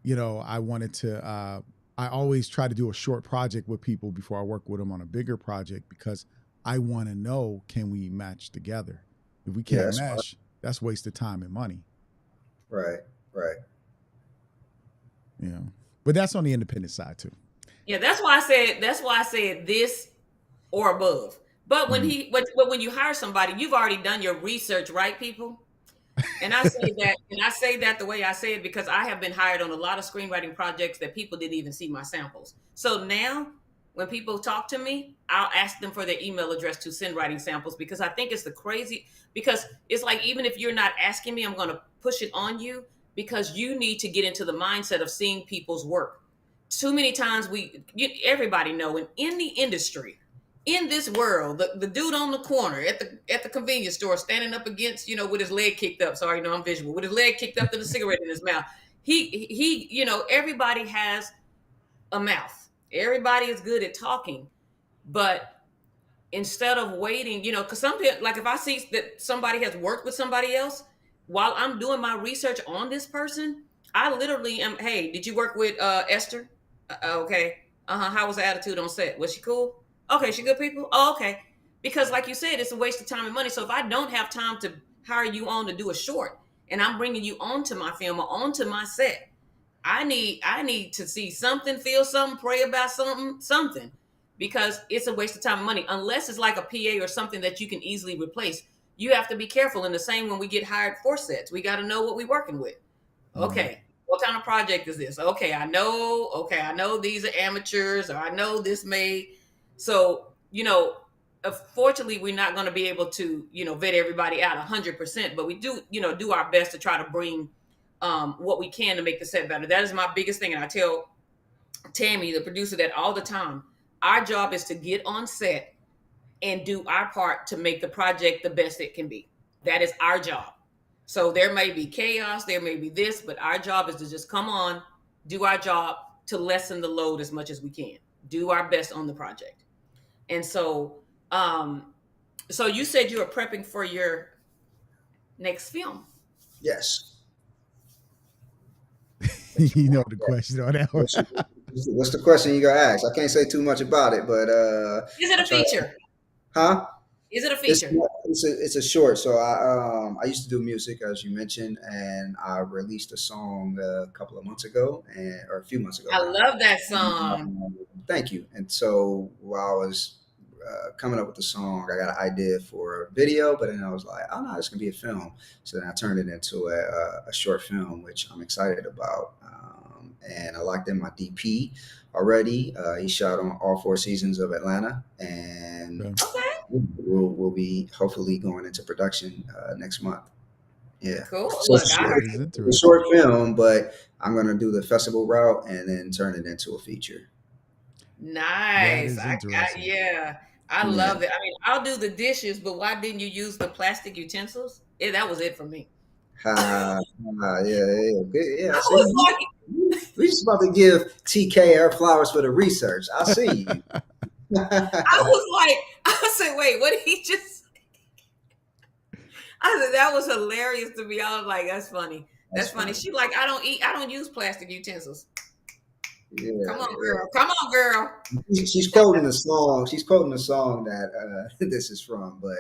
I wanted to. I always try to do a short project with people before I work with them on a bigger project because I want to know, can we match together? If we Yeah, can't that's smart. mesh, that's wasted time and money. Right. Right. But that's on the independent side too. Yeah, that's why I said this or above. But when Mhm. when you hire somebody, you've already done your research, right, people? And I say that the way I say it because I have been hired on a lot of screenwriting projects that people didn't even see my samples. So now when people talk to me, I'll ask them for their email address to send writing samples because I think it's the crazy because it's like even if you're not asking me, I'm going to push it on you because you need to get into the mindset of seeing people's work. Too many times everybody know in the industry, in this world, the dude on the corner at the convenience store standing up against, with his leg kicked up. Sorry, I'm visual. With his leg kicked up and a cigarette in his mouth. He, everybody has a mouth. Everybody is good at talking, but instead of waiting, because sometimes, like if I see that somebody has worked with somebody else while I'm doing my research on this person, I literally am, hey, did you work with Esther? Okay. How was the attitude on set? Was she cool? Okay, she good people? Oh, okay. Because like you said, it's a waste of time and money. So if I don't have time to hire you on to do a short and I'm bringing you onto my film or onto my set, I need to see something, feel something, pray about something, because it's a waste of time and money. Unless it's like a PA or something that you can easily replace, you have to be careful. And the same when we get hired for sets, we got to know what we're working with. Mhm. Okay, what kind of project is this? Okay, I know. Okay, I know these are amateurs, or I know this may. So unfortunately, we're not going to be able to vet everybody out 100%, but we do our best to try to bring what we can to make the set better. That is my biggest thing, and I tell Tammy, the producer, that all the time. Our job is to get on set and do our part to make the project the best it can be. That is our job. So there may be chaos, there may be this, but our job is to just come on, do our job to lessen the load as much as we can. Do our best on the project. And so you said you were prepping for your next film. Yes. You know the question on that one. What's, what's the question you gonna ask? I can't say too much about it, but Is it I'll a try. feature? Huh? Is it a It's feature? it's a short. So I used to do music as you mentioned, and I released a song a couple of months ago, or a few months ago I now. love that song. Thank you. And so while I was coming up with the song, I got an idea for a video, but then I was like, oh no, this can be a film. So then I turned it into a short film, which I'm excited about. And I locked in my DP already. He shot on all four seasons of Atlanta, and Okay. Okay, we'll be hopefully going into production next month. Yeah. cool. So Look, I That is it's a interesting. short film, but I'm gonna do the festival route and then turn it into a feature. That Nice. is interesting. Yeah. I Yeah. love it. I mean, I'll do the dishes, but why didn't you use the plastic utensils? Yeah, that was it for me. Yeah. Good. Yeah. I I see was you. like, We just about to give TK our flowers for the research. I see you. I was like, I said, wait, what did he just? I said that was hilarious to me. I was like, that's funny. That's That's funny. funny. She like, I don't use plastic utensils. Yeah, Come on, yeah. girl. Come on, girl. She's quoting the song. She's quoting the song that this is from. But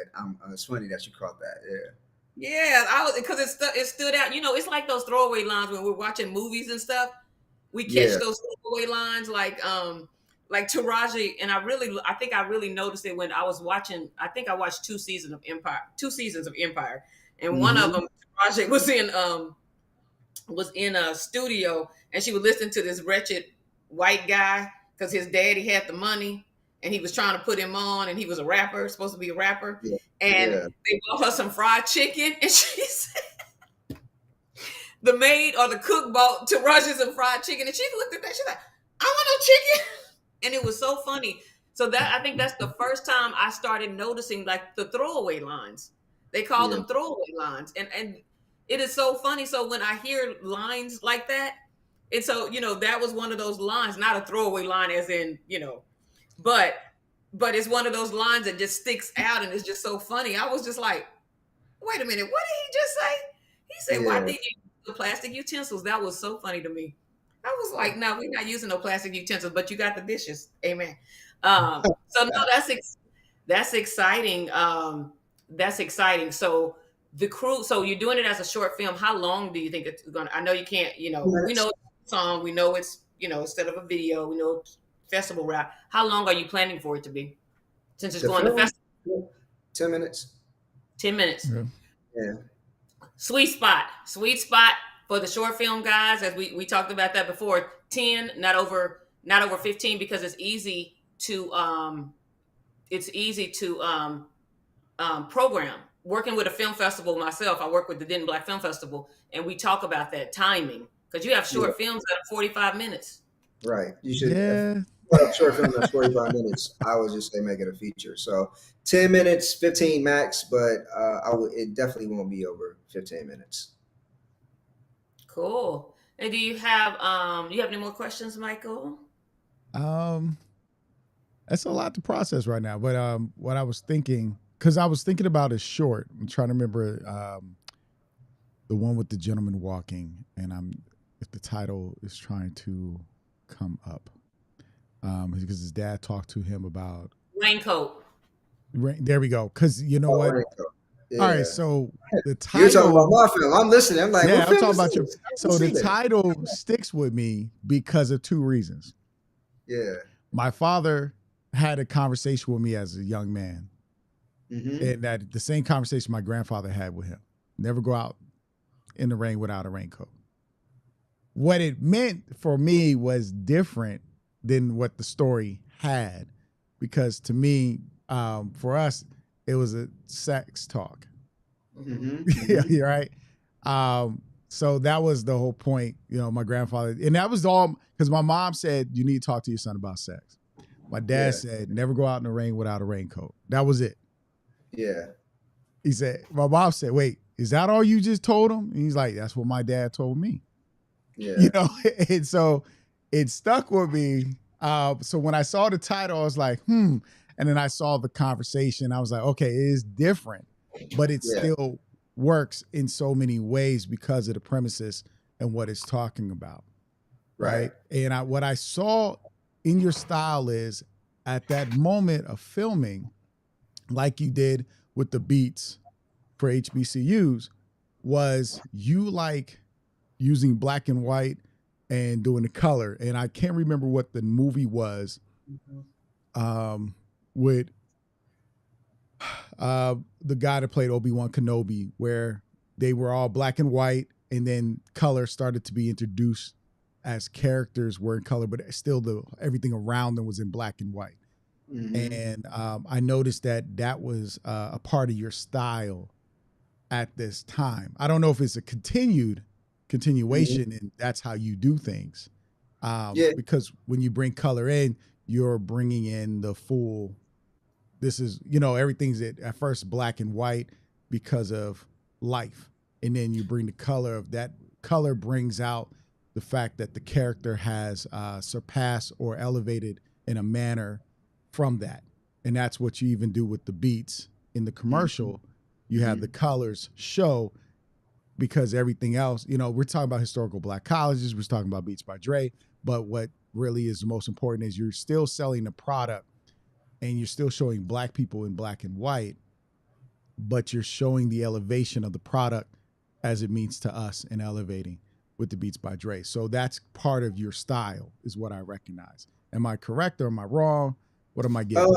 it's funny that you caught that. Yeah. Yeah, I was because it stood out. It's like those throwaway lines when we're watching movies and stuff. We catch Yeah. those throwaway lines like Taraji, and I think I really noticed it when I was watching. I think I watched two seasons of Empire, and one of Hmm. them Taraji was in a studio, and she was listening to this wretched white guy because his daddy had the money, and he was trying to put him on, and he was a rapper, supposed to be a rapper, Yeah. and Yeah. they bought her some fried chicken, and she said the maid or the cook bought Taraji some fried chicken, and she looked at that, she's like, I want no chicken. And it was so funny. So that I think that's the first time I started noticing like the throwaway lines They call Yeah. them throwaway lines, and it is so funny. So when I hear lines like that, it's so that was one of those lines, not a throwaway line, as in but it's one of those lines that just sticks out, and it's just so funny. I was just like, wait a minute, what did he just say? He said, "Why Yeah. did you use the plastic utensils?" That was so funny to me. I was like, "No, we're not using no plastic utensils, but you got the dishes." Amen. So no, that's exciting. That's exciting. So the crew. So you're doing it as a short film. How long do you think it's going to? I know you can't. We know it's a song. We know it's instead of a video. We know it's festival route. How long are you planning for it to be? Since it's The going to film, festival, 10 minutes. 10 minutes. Yeah. Yeah. Sweet spot for the short film guys, as we talked about that before. 10, not over 15, because it's easy to program. Working with a film festival myself, I work with the Denton Black Film Festival, and we talk about that timing, because you have Yeah. short films that are 45 minutes. Right. You should. Yeah. Short film that's 45 minutes. I would just say make it a feature. So 10 minutes, 15 max, but it definitely won't be over 15 minutes. Cool. And do you have any more questions, Michael? Um, that's a lot to process right now. But what I was thinking, because I was thinking about is short. I'm trying to remember the one with the gentleman walking, and if the title is trying to come up, because his dad talked to him about Raincoat. There we go. Because you know what? Yeah. All right, so the You're talking about title. my film. I'm listening. I'm like, Yeah, what I'm film talking is about your. this? I So haven't the seen it. title sticks with me because of two reasons. Yeah. My father had a conversation with me as a young man, Mm-hmm. and that the same conversation my grandfather had with him: never go out in the rain without a raincoat. What it meant for me was different than what the story had, because to me, for us, it was a sex talk. Mm-hmm. Yeah, you're right. So that was the whole point, my grandfather, and that was all because my mom said you need to talk to your son about sex. My dad said never go out in the rain without a raincoat. That was it. Yeah. He said, my mom said, "Wait, is that all you just told him?" And he's like, "That's what my dad told me." Yeah. And so it stuck with me. So when I saw the title, I was like, and then I saw the conversation. I was like, okay, it is different, but it still works in so many ways because of the premises and what it's talking about. Right. And what I saw in your style is at that moment of filming, like you did with the beats for HBCUs, was you like using black and white and doing the color. And I can't remember what the movie was with the guy that played Obi-Wan Kenobi, where they were all black and white, and then color started to be introduced as characters were in color, but still everything around them was in black and white. Mm-hmm. And I noticed that was a part of your style at this time. I don't know if it's a continuation, mm-hmm. and that's how you do things. Because when you bring color in, you're bringing in the full. This is, everything's at first black and white because of life, and then you bring the color of that. Color brings out the fact that the character has surpassed or elevated in a manner from that, and that's what you even do with the beats in the commercial. Mm-hmm. You have the colors show, because everything else, we're talking about historical black colleges, we're talking about Beats by Dre, but what really is the most important is you're still selling the product and you're still showing black people in black and white, but you're showing the elevation of the product as it means to us and elevating with the Beats by Dre. So that's part of your style, is what I recognize. Am I correct or am I wrong? What am I getting?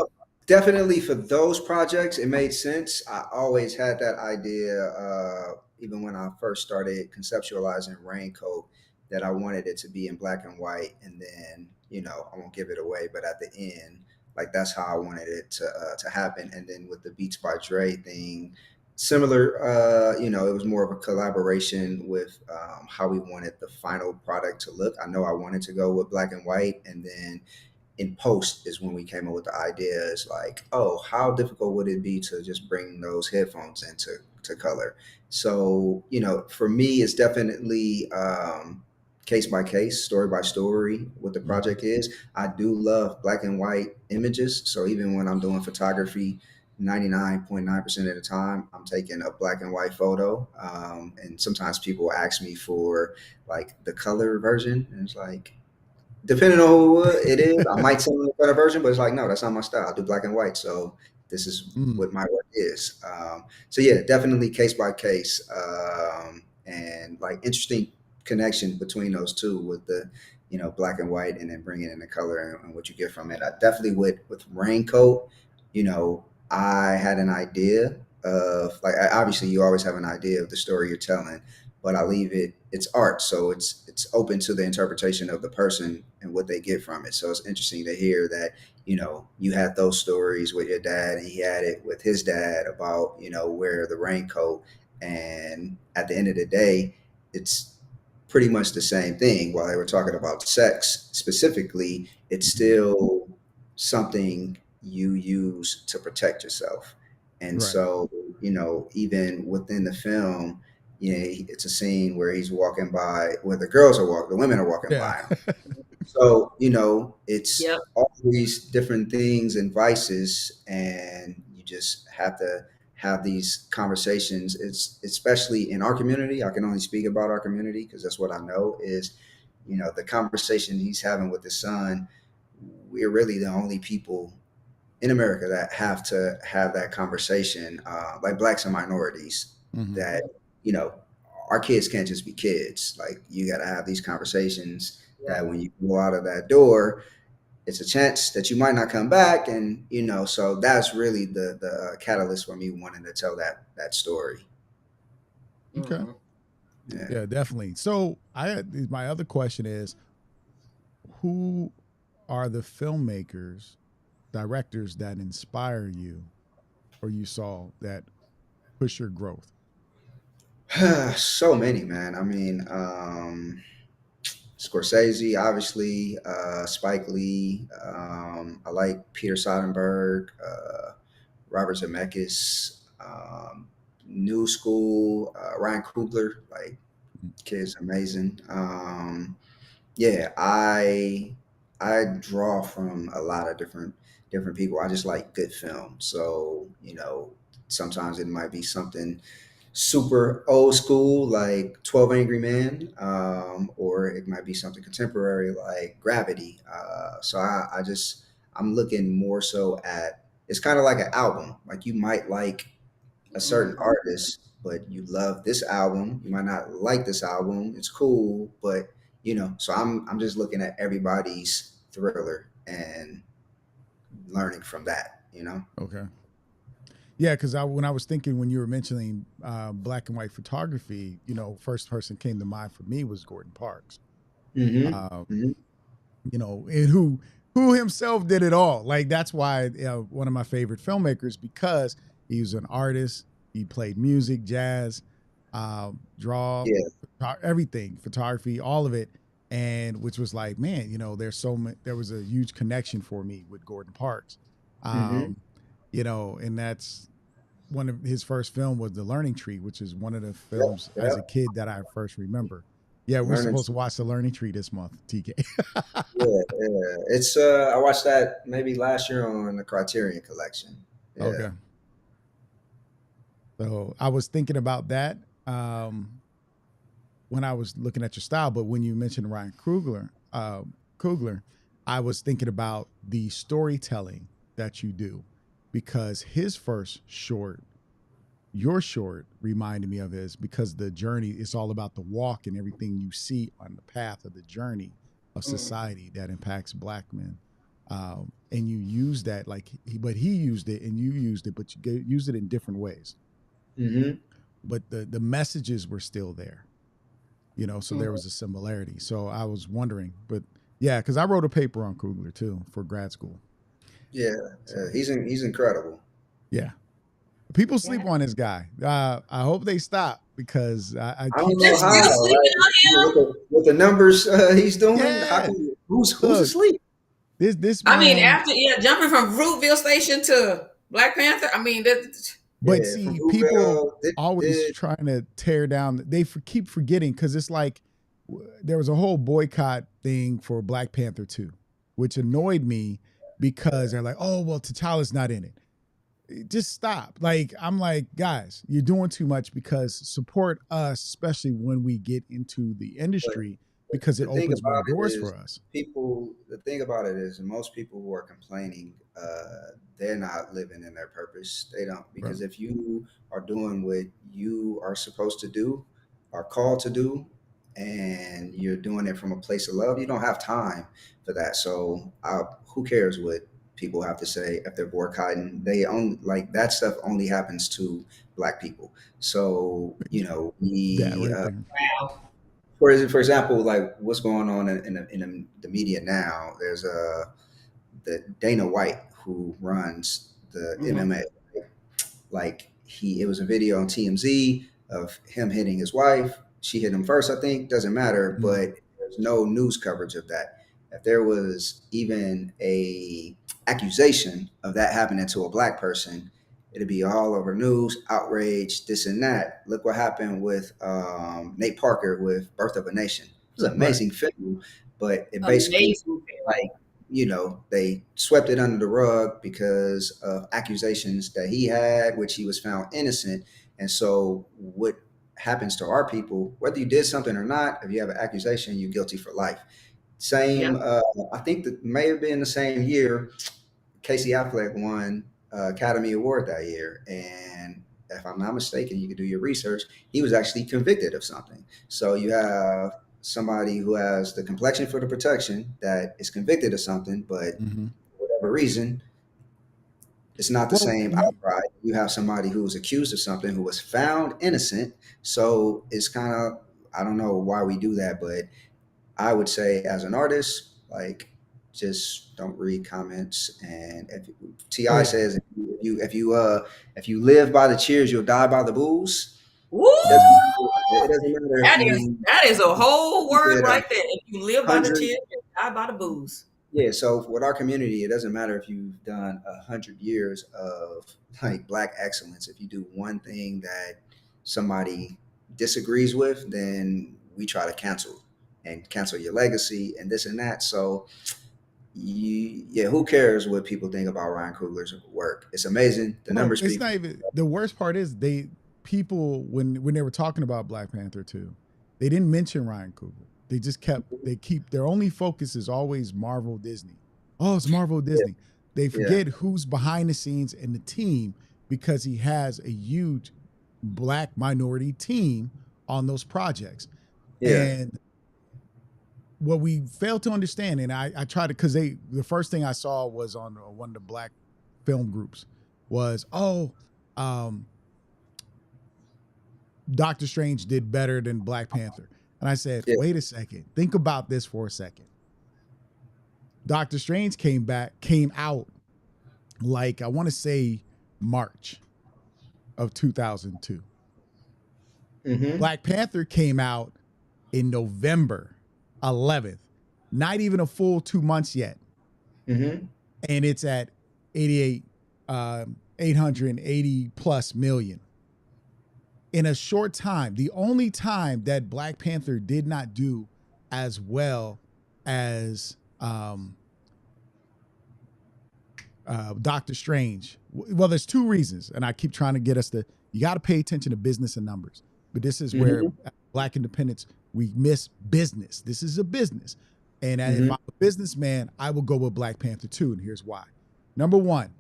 Definitely for those projects, it made sense. I always had that idea, even when I first started conceptualizing Raincoat, that I wanted it to be in black and white. And then, I won't give it away, but at the end, like that's how I wanted it to happen. And then with the Beats by Dre thing, similar, it was more of a collaboration with how we wanted the final product to look. I know I wanted to go with black and white, and then in post is when we came up with the idea. Is like, oh, how difficult would it be to just bring those headphones into to color? So, for me, it's definitely case by case, story by story, what the Mhm. project is. I do love black and white images. So even when I'm doing photography, 99.9% of the time, I'm taking a black and white photo. And sometimes people ask me for like the color version. And it's like, depending on who it is, I might send them a better version, but it's like, no, that's not my style. I do black and white. So this is Mm. what my work is. So yeah, definitely case by case, and like interesting connection between those two with the, black and white, and then bringing in the color and what you get from it. I definitely with Raincoat, you know, I had an idea of like, obviously you always have an idea of the story you're telling, but I leave it. It's art, so it's open to the interpretation of the person and what they get from it. So it's interesting to hear that you had those stories with your dad, and he had it with his dad about wear the raincoat, and at the end of the day, it's pretty much the same thing. While they were talking about sex specifically, it's Mhm. still something you use to protect yourself. And Right. so, even within the film, it's a scene where he's walking by, where the women are walking Yeah. by him. So, it's Yep. all these different things and vices, and you just have to have these conversations. It's especially in our community. I can only speak about our community because that's what I know is, the conversation he's having with his son. We're really the only people in America that have to have that conversation, like blacks and minorities, Mhm. that, you know, our kids can't just be kids. Like, you got to have these conversations Yep. that when you go out of that door, it's a chance that you might not come back. And, so that's really the catalyst for me wanting to tell that story. Okay. Hmm. Yeah. Yeah, definitely. So my other question is, who are the filmmakers, directors that inspire you or you saw that push your growth? So many, man. I mean, Scorsese, obviously, Spike Lee. I like Peter Soderbergh, Robert Zemeckis, New School, Ryan Coogler. Like, kid's amazing. Yeah, I draw from a lot of different people. I just like good film. So, sometimes it might be something super old school like 12 Angry Men, or it might be something contemporary like Gravity. So I'm looking more so at, it's kind of like an album. Like, you might like a certain Hmm. artist, but you love this album. You might not like this album. It's cool, but so I'm just looking at everybody's thriller and learning from that. Okay. Yeah, because when I was thinking when you were mentioning black and white photography, first person came to mind for me was Gordon Parks. Mm-hmm. Um, Mm-hmm. and who himself did it all. Like that's why one of my favorite filmmakers because he was an artist. He played music, jazz, draw, Yeah. everything, photography, all of it. And which was like, man, there was a huge connection for me with Gordon Parks. Mm-hmm. Um, and that's one of his first film was The Learning Tree, which is one of the Yep. films as a Yep. kid that I first remember. Yeah, we're Learning. supposed to watch The Learning Tree this month, TK. Yeah, yeah. It's I watched that maybe last year on the Criterion Collection. Yeah. Okay. So I was thinking about that when I was looking at your style, but when you mentioned Ryan Coogler, I was thinking about the storytelling that you do because his first short, your short, reminded me of his because the journey is all about the walk and everything you see on the path of the journey of Hmm. society that impacts black men. And you use that but he used it and you used it, but you used it in different ways. Mm-hmm. But the messages were still there, so there Hmm. was a similarity. So I was wondering, but yeah, because I wrote a paper on Kugler too for grad school. Yeah. So He's incredible. yeah, people sleep Yeah. on this guy. I hope they stop because I I don't keep know They're how. still seeing. sleeping Like, on him. with the numbers he's doing, how Yeah, can who's look, asleep? This I mean, man. after jumping from Fruitville Station to Black Panther. I mean, that. But Yeah, from see, people Fruitville, always did trying to tear down. They keep forgetting because it's like there was a whole boycott thing for Black Panther 2, which annoyed me because they're like, oh, well, T'Challa's not in it. Just stop. Like, I'm like, guys, you're doing too much because support us, especially when we get into the but industry, because it the thing opens more about it doors is for us. people. The thing about it is most people who are complaining, they're not living in their purpose. They don't, Right. because if you are doing what you are supposed to do, are called to do, and you're doing it from a place of love, you don't have time for that. So who cares what people have to say if they're boycotting? They only like that stuff only happens to black people. So That we right there. Wow. for example, like what's going on in the media now. There's the Dana White who runs the Mm-hmm. MMA. Like it was a video on TMZ of him hitting his wife. She hit him first, I think. Doesn't matter, Mm. but there's no news coverage of that. If there was even a accusation of that happening to a black person, it'd be all over news, outrage, this and that. Look what happened with Nate Parker with Birth of a Nation. It was an Right. amazing film, but it basically Amazing. like they swept it under the rug because of accusations that he had, which he was found innocent. And so, what happens to our people, whether you did something or not, if you have an accusation, you're guilty for life. Yeah. Same, I think that may have been the same year Casey Affleck won Academy Award that year. And if I'm not mistaken, you can do your research. He was actually convicted of something. So you have somebody who has the complexion for the protection that is convicted of something, but Mm-hmm. for whatever reason, it's not the Well, same outcry. You have somebody who was accused of something who was found innocent. So it's kind of, I don't know why we do that, but I would say as an artist, like just don't read comments. And if oh Ti yeah. says if you live by the cheers, you'll die by the booze. Woo! It doesn't matter if That is a whole you word did right there. If you live by the 100. chips and die by the booze. Yeah, so with our community, it doesn't matter if you've done 100 years of like black excellence. If you do one thing that somebody disagrees with, then we try to cancel your legacy and this and that. So who cares what people think about Ryan Coogler's work? It's amazing. The Well, numbers it's speak. not even the worst part is people when they were talking about Black Panther 2, they didn't mention Ryan Coogler. They keep their only focus is always Marvel Disney. Oh, it's Marvel Yeah, Disney. They yeah, forget who's behind the scenes in the team because he has a huge black minority team on those projects. yeah. And what we fail to understand, and I tried to, because the first thing I saw was on one of the black film groups was, Doctor Strange did better than Black Panther. And I said, Yeah. wait a second, think about this for a second. Doctor Strange came out like, I want to say March of 2002. Mm-hmm. Black Panther came out in November 11th, not even a full 2 months yet. Mm-hmm. And it's at 880 plus million. In a short time, the only time that Black Panther did not do as well as Doctor Strange. Well, there's two reasons, and I keep trying to get us to, you got to pay attention to business and numbers. But this is where Black independents, we miss business. This is a business. And if I'm a businessman, I will go with Black Panther 2, and here's why. Number one,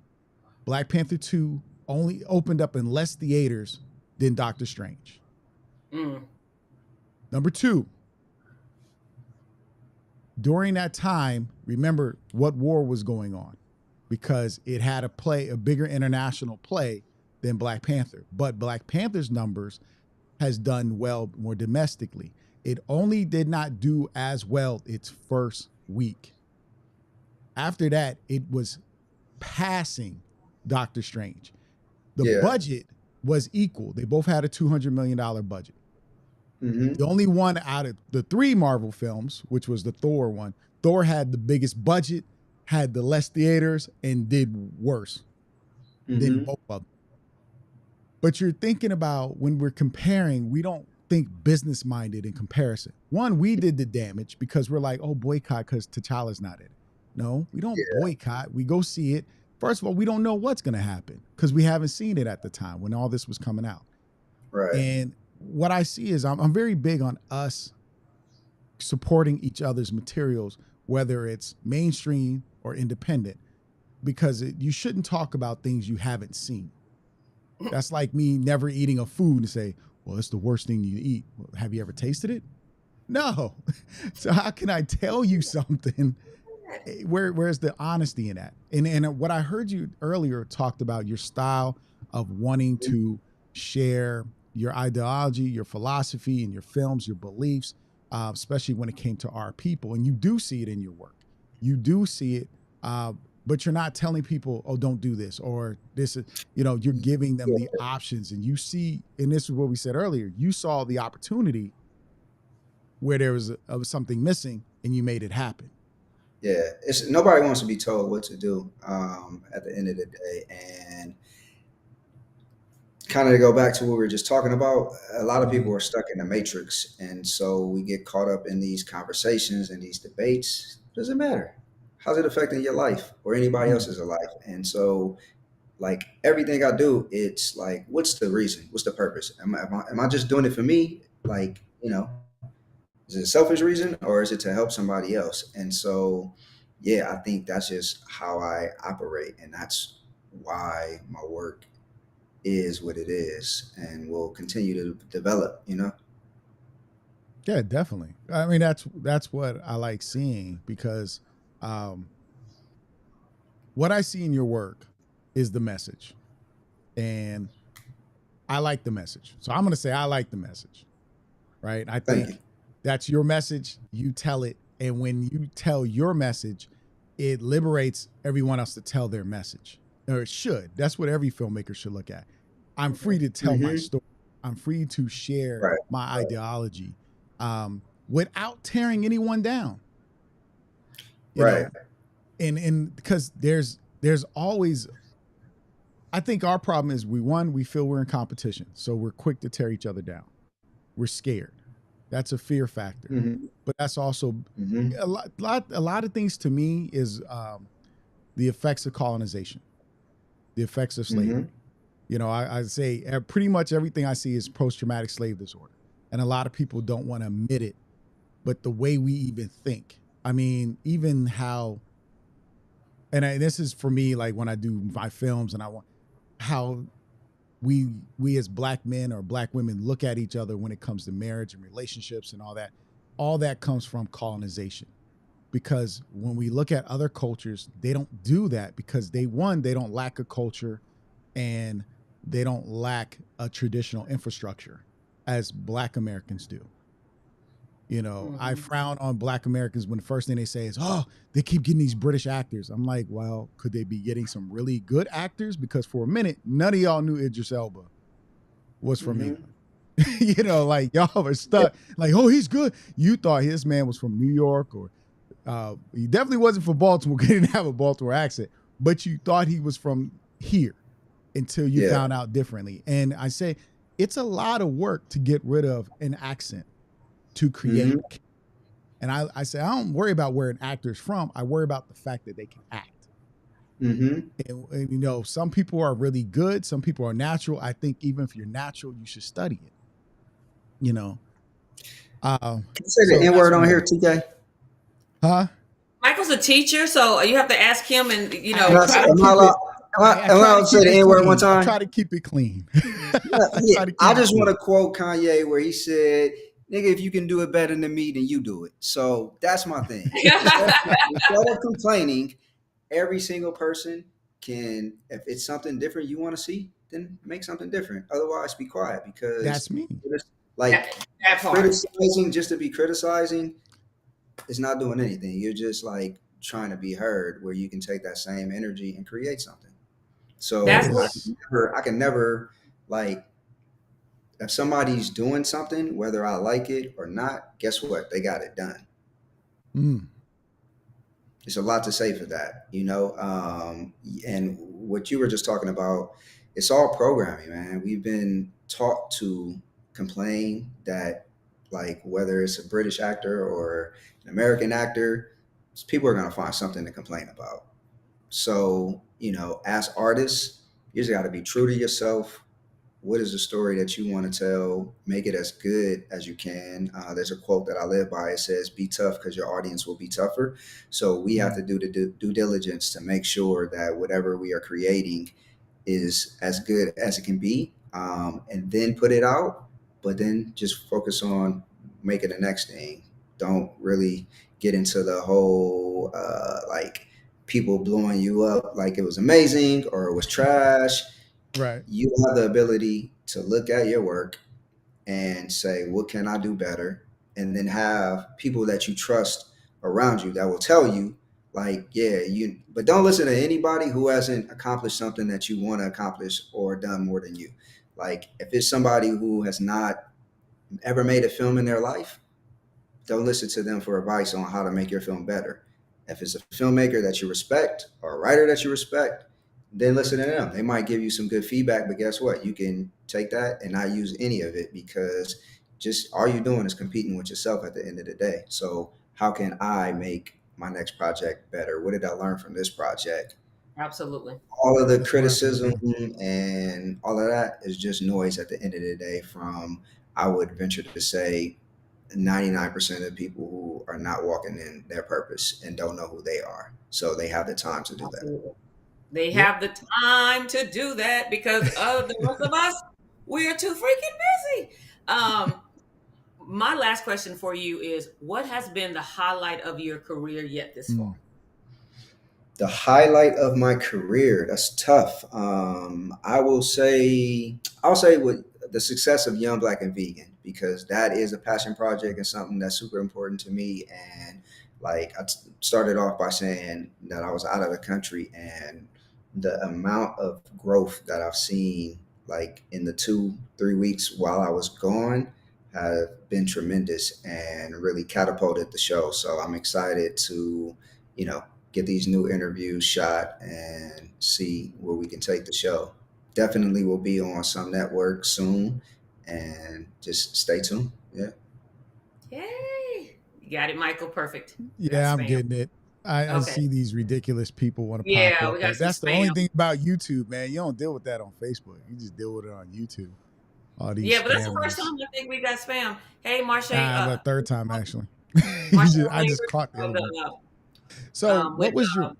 Black Panther 2 only opened up in less theaters than Doctor Strange. Number two, during that time, remember what war was going on, because it had a bigger international play than Black Panther. But Black Panther's numbers has done well more domestically. It only did not do as well its first week. After that, it was passing Doctor Strange. The budget was equal. They both had a $200 million budget. The only one out of the three Marvel films, which was the Thor one, Thor had the biggest budget, had the less theaters and did worse than Mm-hmm. both of them. But you're thinking about when we're comparing, we don't think business minded in comparison. One, we did the damage because we're like, oh, boycott because T'Challa's not in it. No, we don't Yeah. boycott. We go see it. First of all, we don't know what's going to happen because we haven't seen it at the time when all this was coming out. Right. And what I see is I'm very big on us supporting each other's materials, whether it's mainstream or independent, because you shouldn't talk about things you haven't seen. That's like me never eating a food and say, well, it's the worst thing you eat. Well, have you ever tasted it? No. So how can I tell you something? Where's the honesty in that? And what I heard you earlier talked about your style of wanting to share your ideology, your philosophy, and your films, your beliefs, especially when it came to our people. And you do see it in your work. You do see it, but you're not telling people, oh, don't do this or this is, you're giving them the options. And you see, and this is what we said earlier, you saw the opportunity where there was something missing and you made it happen. Yeah, it's nobody wants to be told what to do at the end of the day, and kind of to go back to what we were just talking about. A lot of people Mhm. are stuck in the matrix, and so we get caught up in these conversations and these debates. Doesn't matter. How's it affecting your life or anybody Mm. else's life? And so, like everything I do, it's like, what's the reason? What's the purpose? Am I just doing it for me? Like, is it a selfish reason or is it to help somebody else? And so, yeah, I think that's just how I operate. And that's why my work is what it is and will continue to develop. Yeah, definitely. I mean, that's what I like seeing because um, what I see in your work is the message, and I like the message. So I'm going to say I like the message, right? I Thank you. think that's your message. You tell it, and when you tell your message, it liberates everyone else to tell their message, or it should. That's what every filmmaker should look at. I'm free to tell my Hmm. story. I'm free to share Right. my ideology without tearing anyone down. You Right. know, and because there's always, I think our problem is we feel we're in competition, so we're quick to tear each other down. We're scared. That's a fear factor, Hmm. but that's also Hmm. a lot of things to me is the effects of colonization, the effects of Hmm. slavery. I say pretty much everything I see is post-traumatic slave disorder, and a lot of people don't want to admit it. But the way we even think, I mean, even how, this is for me, like when I do my films, and I want how we as black men or black women look at each other when it comes to marriage and relationships and all that comes from colonization, because when we look at other cultures, they don't do that because they don't lack a culture, and they don't lack a traditional infrastructure as black Americans do. I Mhm. frown on black Americans when the first thing they say is, oh, they keep getting these British actors. I'm like, well, could they be getting some really good actors? Because for a minute, none of y'all knew Idris Elba was from Hmm. England. Like y'all were stuck. Like, oh, he's good. You thought his man was from New York, or he definitely wasn't from Baltimore. He didn't have a Baltimore accent, but you thought he was from here until you Yeah. found out differently. And I say it's a lot of work to get rid of an accent to create. Hmm. And I say I don't worry about where an actor's from. I worry about the fact that they can act. Hmm. And some people are really good. Some people are natural. I think even if you're natural, you should study it. You know. Uh, Can you say the so N that's word on one here, thing. TK? Huh? Michael's a teacher, so you have to ask him. And I I try to don't. Am I keep allowed? it. Am I, I am I try allowed to to say keep the it N word one clean. I time? try to keep it clean. Yeah, I yeah. try to I keep it just want clean. to quote Kanye where he said, "Nigga, if you can do it better than me, then you do it." So that's my thing. Instead of complaining, every single person can. If it's something different you want to see, then make something different. Otherwise, be quiet That's because me. it's like That part. criticizing just to be criticizing is not doing anything. You're just like trying to be heard, where you can take that same energy and create something. It That's So what. is. I can never like if somebody's doing something, whether I like it or not, guess what? They got it done. Mm, It's a lot to say for that, you know. And what you were just talking about, it's all programming, man. We've been taught to complain that, like, whether it's a British actor or an American actor, people are going to find something to complain about. So, you know, as artists, you just got to be true to yourself. What is the story that you want to tell? Make it as good as you can. There's a quote that I live by. It says, "Be tough because your audience will be tougher." So we have to do the due diligence to make sure that whatever we are creating is as good as it can be, and then put it out. But then just focus on making the next thing. Don't really get into the whole like people blowing you up like it was amazing or it was trash. Right. You have the ability to look at your work and say, what can I do better? And then have people that you trust around you that will tell you, like, yeah, but don't listen to anybody who hasn't accomplished something that you want to accomplish or done more than you. Like, if it's somebody who has not ever made a film in their life, don't listen to them for advice on how to make your film better. If it's a filmmaker that you respect or a writer that you respect, then listen to them. They might give you some good feedback, but guess what? You can take that and not use any of it, because just all you're doing is competing with yourself at the end of the day. So how can I make my next project better? What did I learn from this project? Absolutely. All of the That's where criticism and all of that is just noise at the end of the day from, I would venture to say, 99% of people who are not walking in their purpose and don't know who they are. So they have the time to do that. Absolutely. They Yep. have the time to do that because of the rest of us, we're too freaking busy. My last question for you is, what has been the highlight of your career yet this far? The highlight of my career, that's tough. I'll say with the success of Young Black and Vegan, because that is a passion project and something that's super important to me. And like, started off by saying that I was out of the country, and the amount of growth that I've seen, like in the 2 3 weeks while I was gone, have been tremendous and really catapulted the show. So I'm excited to, you know, get these new interviews shot and see where we can take the show. Definitely will be on some network soon, and just stay tuned. Yeah. Yay! You got it, Michael. Perfect. Yeah, That's I'm spam. getting it. I Okay. see these ridiculous people want to pop Yeah, up, we got but some that's the only spam. thing about YouTube, man. You don't deal with that on Facebook. You just deal with it on YouTube. All these Yeah, but that's the first scammers. time I think we got spam. Hey, Marche, The third time actually. Marshall I just Labor caught the of other one. the So, what with was your?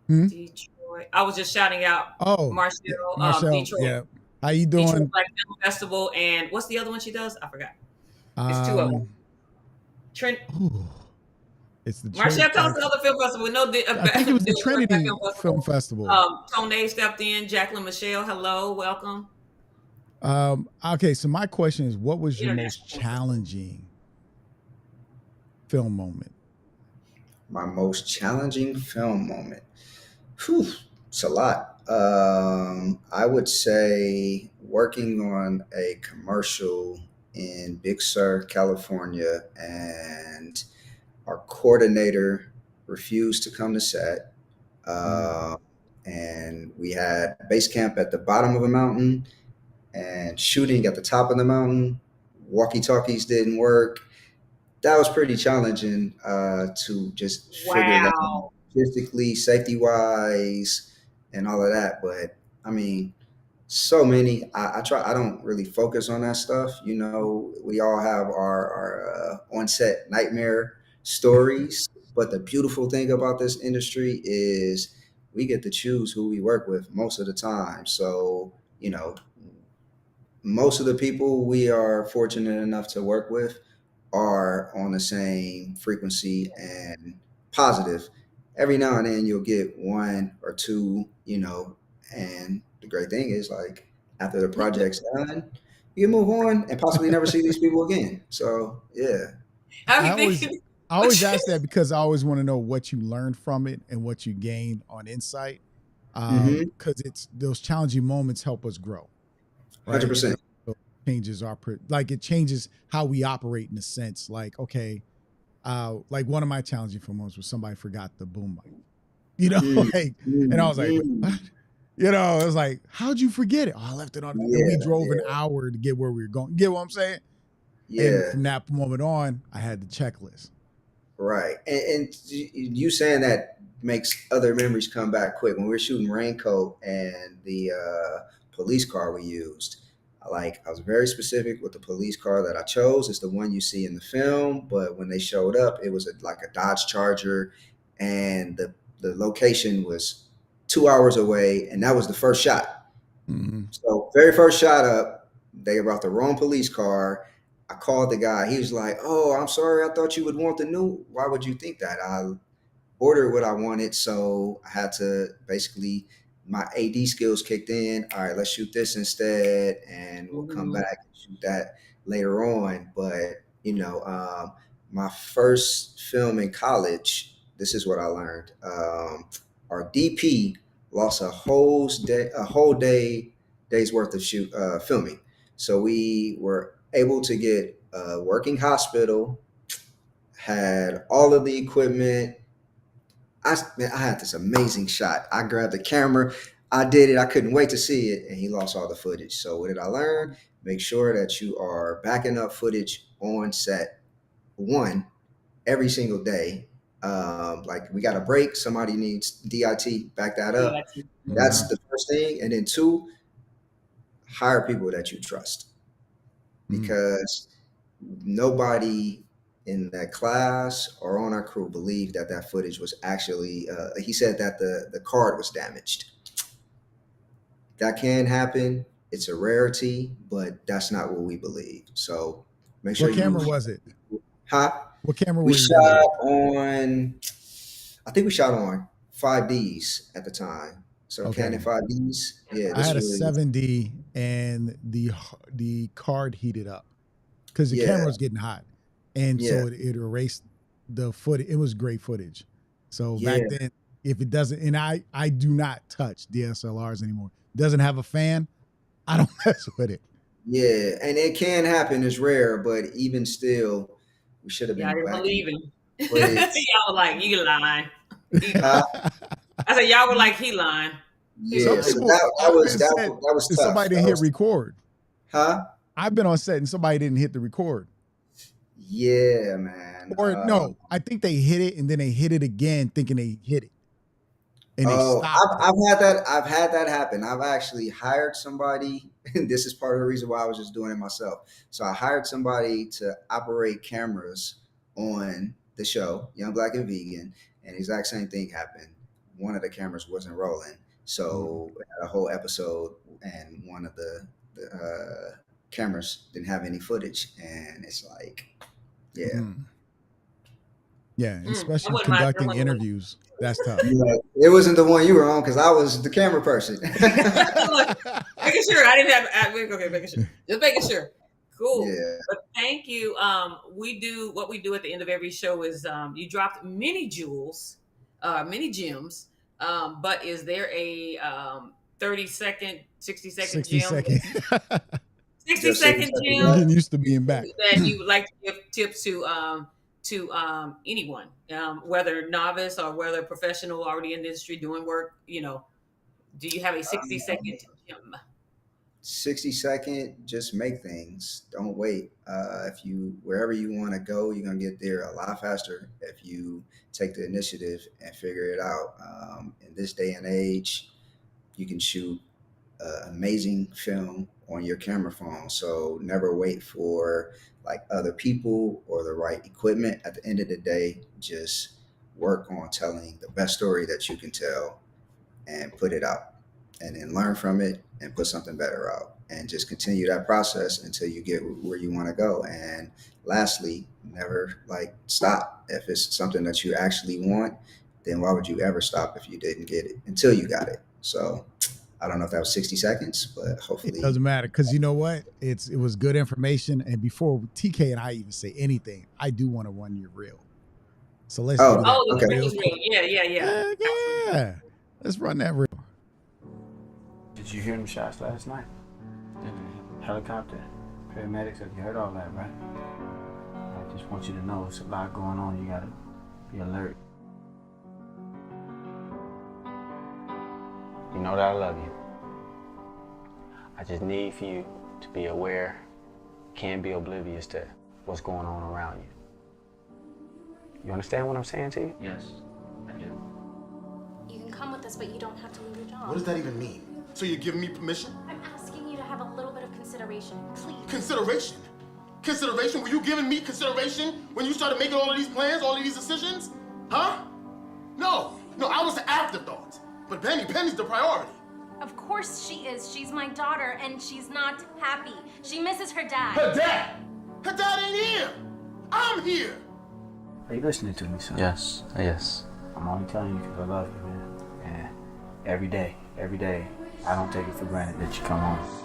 Hmm? Detroit. I was just shouting out Oh, yeah, Marshall, Marshall. Detroit, Yeah, how you Detroit doing? Black Film Festival, and what's the other one she does? I forgot. It's two of them. Um, Trent ooh, it's the Marshall Trinity. tells the other film festival with no I think it was the Detroit Black Film Trinity Film Festival. Festival. Tone stepped in. Jacqueline Michelle, hello, welcome. Okay, so my question is, what was your most International Film Festival. challenging film moment? My most challenging film moment. Whew, it's a lot. I would say working on a commercial in Big Sur, California, and our coordinator refused to come to set. Uh, and we had base camp at the bottom of a mountain and shooting at the top of the mountain. Walkie talkies didn't work. That was pretty challenging to just figure that out Wow. physically, safety wise, and all of that. But I mean, so many. I try. I don't really focus on that stuff. You know, we all have our on-set nightmare stories. But the beautiful thing about this industry is we get to choose who we work with most of the time. So, you know, most of the people we are fortunate enough to work with are on the same frequency and positive. Every now and then you'll get one or two, you know, and the great thing is, like, after the project's done, you can move on and possibly never see these people again. So yeah. I I be always thinking, I always ask that because I always want to know what you learned from it and what you gained on insight. Mm-hmm. Because it's those challenging moments help us grow, right? And 100%. it changes our like it changes how we operate in a sense. Like, okay, like one of my challenging moments was somebody forgot the boom mic. You know, Mm, like, and I was like, mm, what? You know, it was like, how'd you forget it? Oh, I left it on, and we yeah, drove an yeah, hour to get where we were going. Get what I'm saying? And yeah. from that moment on, I had the checklist. Right. And you saying that makes other memories come back quick. When we were shooting Raincoat and the police car we used, like I was very specific with the police car that I chose. It's the one you see in the film, but when they showed up, it was like a Dodge Charger, and the location was 2 hours away, and that was the first shot. Mm-hmm. So very first shot up, they brought the wrong police car. I called the guy. He was like, "Oh, I'm sorry. I thought you would want the new. Why would you think that? I ordered what I wanted, so I had to basically my AD skills kicked in. All right, let's shoot this instead, and we'll come Mhm. back and shoot that later on." But my first film in college, this is what I learned. Our DP lost a whole day's worth of filming, so we were able to get a working hospital, had all of the equipment. Man, I had this amazing shot. I grabbed the camera. I did it. I couldn't wait to see it. And he lost all the footage. So what did I learn? Make sure that you are backing up footage on set, one, every single day. Like we got a break. Somebody needs DIT, back that Yeah. up. Mm-hmm. That's the first thing. And then two, hire people that you trust, Mm-hmm. because nobody in that class or on our crew believed that that footage was actually he said that the card was damaged. That can happen. It's a rarity, but that's not what we believe. So make sure What you camera was it? huh What camera we were you using? shot on, I think we shot on 5Ds at the time, so Canon Okay. 5Ds. Yeah, I this had a was 7D, and the card heated up because the yeah, camera was getting hot, and yeah, so it erased the footage. It was great footage. So yeah. back then, if it doesn't, and I do not touch DSLRs anymore. Doesn't have a fan, I don't mess with it. Yeah, and it can happen. It's rare, but even still, we should have Yeah, I been didn't backing believe him. footage. Y'all were like, you lying. He lying. Huh? I said, y'all were like, he lying. He Yeah, Some lying. so people, that I've was been set that was and tough. somebody didn't That hit was record. huh? I've been on set and somebody didn't hit the record. Yeah, man. Or no, I think they hit it and then they hit it again thinking they hit it and they Oh, stopped it. I've had that. I've had that happen. I've actually hired somebody, and this is part of the reason why I was just doing it myself. So I hired somebody to operate cameras on the show, Young Black and Vegan, and the exact same thing happened. One of the cameras wasn't rolling, Mm. so we had a whole episode, and one of the cameras didn't have any footage, and it's like, yeah. Mm. Yeah, I especially wouldn't mind conducting throwing away. interviews. That's tough. Yeah, it wasn't the one you were on because I was the camera person. Look, making sure I didn't have. Okay, making sure. Just making sure. Cool. Yeah. But thank you. We do what we do at the end of every show is you dropped many jewels, many gems. But is there a 30-second, 60-second 60 gem, second. 60 Just 60 second seconds I'm gem left. getting used to being back. that you would like to give tips to anyone, whether novice or whether professional already in the industry doing work? Do you have a 60-second gem? 60-second, just make things. Don't wait. If you wherever you want to go, you're gonna get there a lot faster if you take the initiative and figure it out. In this day and age, you can shoot amazing film on your camera phone. So never wait for like other people or the right equipment. At the end of the day, just work on telling the best story that you can tell and put it out, and then learn from it and put something better out, and just continue that process until you get where you want to go. And lastly, never like stop. If it's something that you actually want, then why would you ever stop if you didn't get it until you got it? So I don't know if that was 60 seconds, but It hopefully. doesn't matter because you know what? It was good information. And before TK and I even say anything, I do want to run your reel. So let's do Oh, that Oh, the okay. real Christmas quick. reel. Yeah. Heck yeah. Let's run that reel. Did you hear them shots last night? The helicopter, paramedics, have you heard all that, right? I just just want you to know it's a lot going on. You gotta be alert. You know that I love you. I just need for you to be aware, can't be oblivious to what's going on around you. You understand what I'm saying to you? Yes, I do. You can come with us, but you don't have to leave your job. What does that even mean? So you're giving me permission? I'm asking you to have a little bit of consideration, please. Consideration? Consideration? Were you giving me consideration when you started making all of these plans, all of these decisions? Huh? No, I was the afterthought. But Penny's the priority. Of course she is. She's my daughter, and she's not happy. She misses her dad. Her dad? Her dad ain't here. I'm here. Are you listening to me, son? Yes, yes. I'm only telling you because I love you, man. And every day, I don't take it for granted that you come home.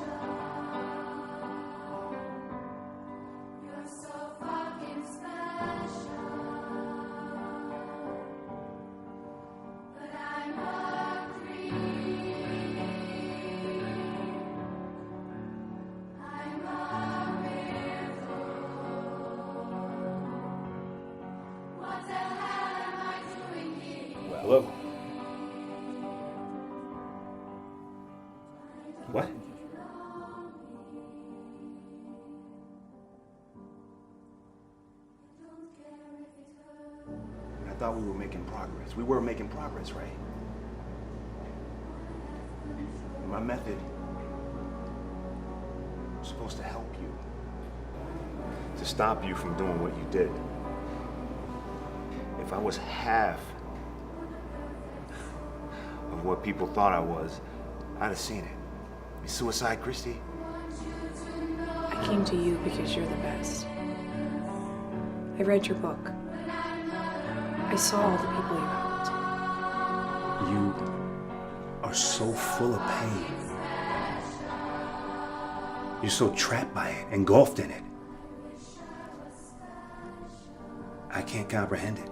Hello? What? I thought we were making progress. We were making progress, right? My method was supposed to help you. To stop you from doing what you did. If I was half of what people thought I was, I'd have seen it. You suicide, Christy? I came to you because you're the best. I read your book. I saw all the people you helped. You are so full of pain. You're so trapped by it, engulfed in it. I can't comprehend it.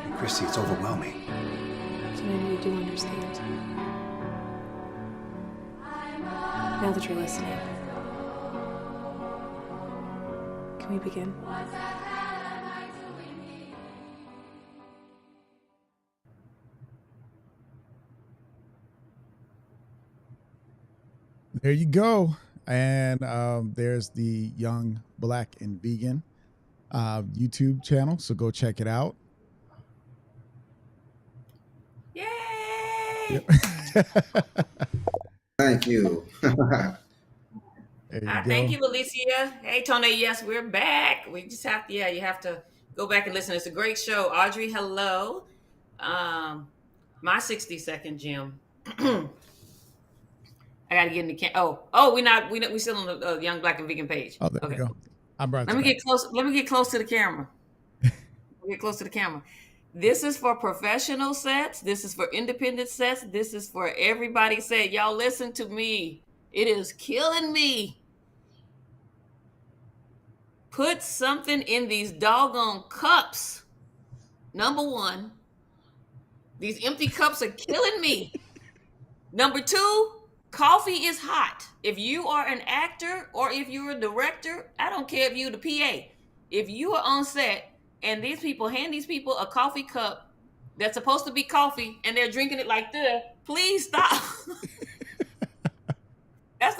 And Christy, it's overwhelming. So maybe you do understand. Now that you're listening, can we begin? There you go. And there's the Young Black and Vegan YouTube channel. So go check it out. Yay! Thank you. There you Thank go. you, Alicia. Hey, Tony. Yes, we're back. We just have to, you have to go back and listen. It's a great show. Audrey, hello. My 60-second gym. I gotta get in the we still on the Young Black and Vegan page. Oh, there we go. I brought Let me get close. Let me get close to the camera. Get close to the camera. This is for professional sets. This is for independent sets. This is for everybody set. Y'all listen to me. It is killing me. Put something in these doggone cups. Number one, these empty cups are killing me. Number two, coffee is hot. If you are an actor or if you're a director, I don't care if you're the PA. If you are on set and these people hand these people a coffee cup that's supposed to be coffee and they're drinking it like this, please stop. That's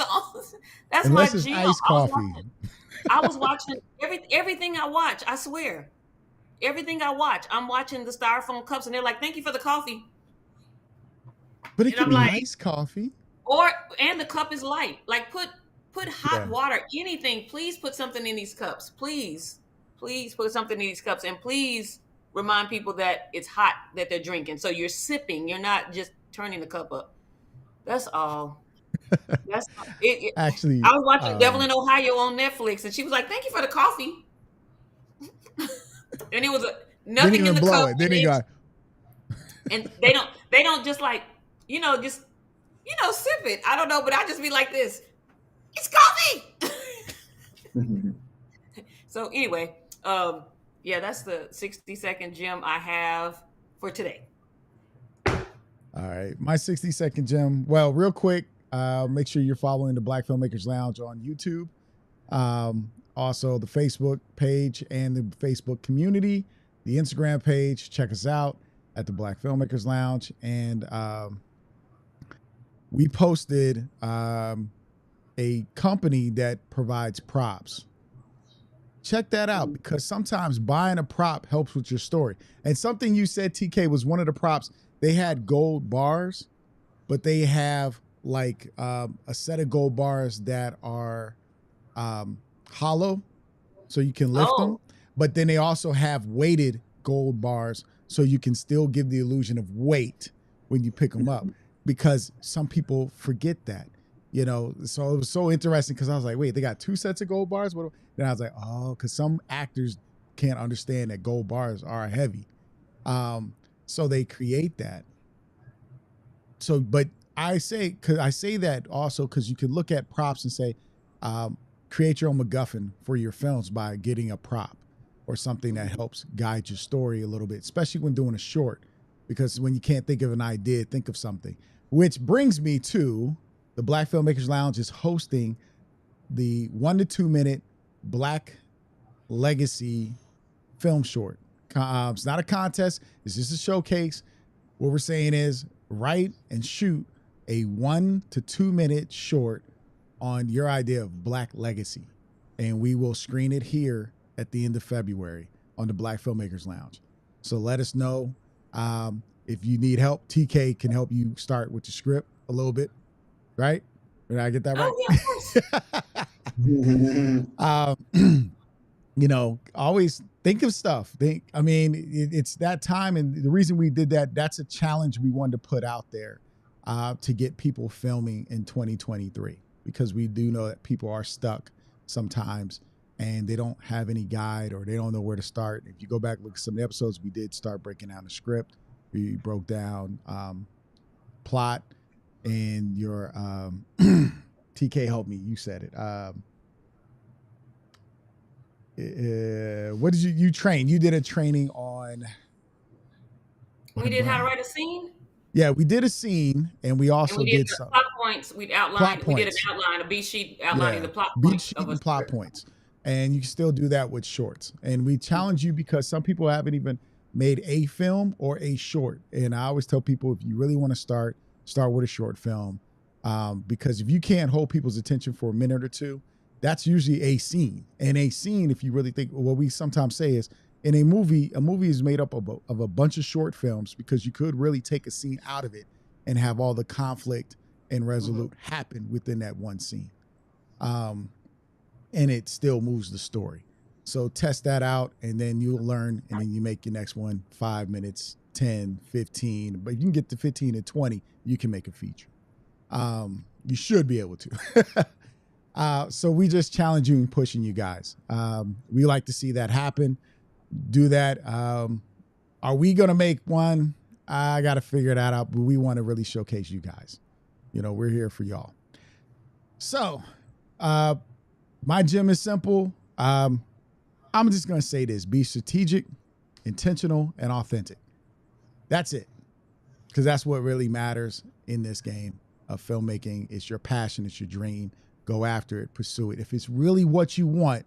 Unless my it's gym. iced coffee. I was watching everything I watch. I swear, everything I watch, I'm watching the styrofoam cups, and they're like, "Thank you for the coffee." But it And can I'm be like, nice coffee. And the cup is light. Like put hot water, anything. Please put something in these cups. Please put something in these cups, and please remind people that it's hot that they're drinking. So you're sipping. You're not just turning the cup up. That's all. That's it. Actually, I was watching Devil in Ohio on Netflix, and she was like, "Thank you for the coffee." And it was nothing in the blow cup. it. Then he got. And they don't just like sip it. I don't know, but I just be like this. It's coffee. So anyway, that's the 60-second gem I have for today. All right, my 60-second gem. Well, real quick, make sure you're following the Black Filmmakers Lounge on YouTube. Also the Facebook page and the Facebook community, the Instagram page. Check us out at the Black Filmmakers Lounge. And we posted a company that provides props. Check that out, because sometimes buying a prop helps with your story. And something you said, TK, was one of the props. They had gold bars, but they have like a set of gold bars that are hollow, so you can lift them. But then they also have weighted gold bars, so you can still give the illusion of weight when you pick them up, because some people forget that. You know, so it was so interesting, because I was like, wait, they got 2 sets of gold bars? What? Then I was like, oh, because some actors can't understand that gold bars are heavy. So they create that. So, but I say that also because you can look at props and say, create your own MacGuffin for your films by getting a prop or something that helps guide your story a little bit, especially when doing a short, because when you can't think of an idea, think of something. Which brings me to the Black Filmmakers Lounge is hosting the 1 to 2 minute Black Legacy film short. It's not a contest. It's just a showcase. What we're saying is write and shoot a 1 to 2 minute short on your idea of Black legacy. And we will screen it here at the end of February on the Black Filmmakers Lounge. So let us know if you need help. TK can help you start with the script a little bit. Right? Did I get that right? Oh, yeah, you know, always think of stuff. It's that time. And the reason we did that, that's a challenge we wanted to put out there to get people filming in 2023, because we do know that people are stuck sometimes and they don't have any guide or they don't know where to start. If you go back, look at some of the episodes, we did start breaking down the script. We broke down plot. And your TK helped me. You said it. What did you train? You did a training on. we did how to write a scene. Yeah, we did a scene, and we also did some plot points. We outlined. We did an outline, a beat sheet outlining the plot beat points sheet of a and plot script. points. And you can still do that with shorts. And we challenge you because some people haven't even made a film or a short. And I always tell people, if you really want to start with a short film. Because if you can't hold people's attention for a minute or two, that's usually a scene. And a scene, if you really think, what we sometimes say is, in a movie is made up of a bunch of short films, because you could really take a scene out of it and have all the conflict and resolute happen within that one scene. And it still moves the story. So test that out, and then you'll learn, and then you make your next one 5 minutes, 10, 15. But if you can get to 15 and 20, you can make a feature. You should be able to. So we just challenge you and pushing you guys. We like to see that happen. Do that. Are we going to make one? I got to figure that out, but we want to really showcase you guys. You know, we're here for y'all. So, my gym is simple. I'm just going to say this: be strategic, intentional, and authentic. That's it. Because that's what really matters in this game of filmmaking. It's your passion. It's your dream. Go after it. Pursue it. If it's really what you want,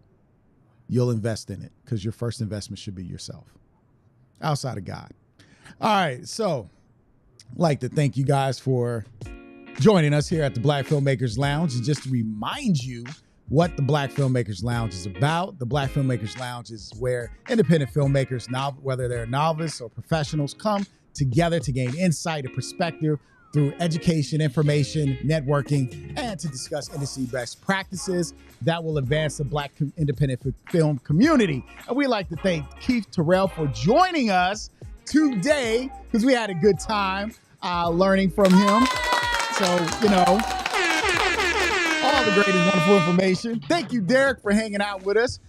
you'll invest in it, because your first investment should be yourself, outside of God. All right. So I'd like to thank you guys for joining us here at the Black Filmmakers Lounge. And just to remind you what the Black Filmmakers Lounge is about, the Black Filmmakers Lounge is where independent filmmakers, whether they're novices or professionals, come together to gain insight and perspective through education, information, networking, and to discuss industry best practices that will advance the Black independent film community. And we'd like to thank Keith Terrell for joining us today, because we had a good time learning from him. So, you know, all the great and wonderful information. Thank you, Derek, for hanging out with us.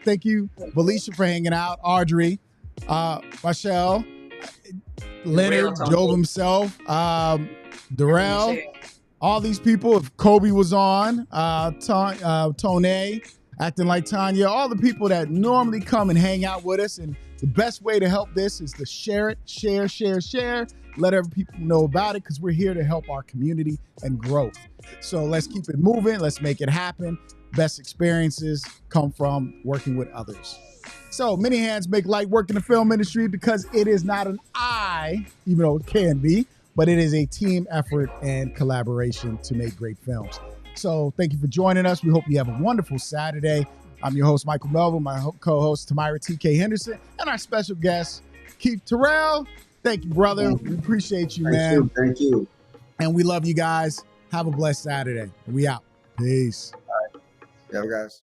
Thank you, Felicia, for hanging out. Audrey, Michelle, Leonard, Joe himself, Terrell, all these people. If Kobe was on, Tone, acting like Tanya, all the people that normally come and hang out with us and The best way to help this is to share it, share. Let other people know about it because we're here to help our community and growth. So let's keep it moving. Let's make it happen. Best experiences come from working with others. So many hands make light work in the film industry because it is not an I, even though it can be, but it is a team effort and collaboration to make great films. So thank you for joining us. We hope you have a wonderful Saturday. I'm your host, Michael Melville, my co-host, Tamira T.K. Henderson, and our special guest, Keith Terrell. Thank you, brother. We appreciate you, man. Thank you. And we love you guys. Have a blessed Saturday. We out. Peace. All right. Yeah, guys.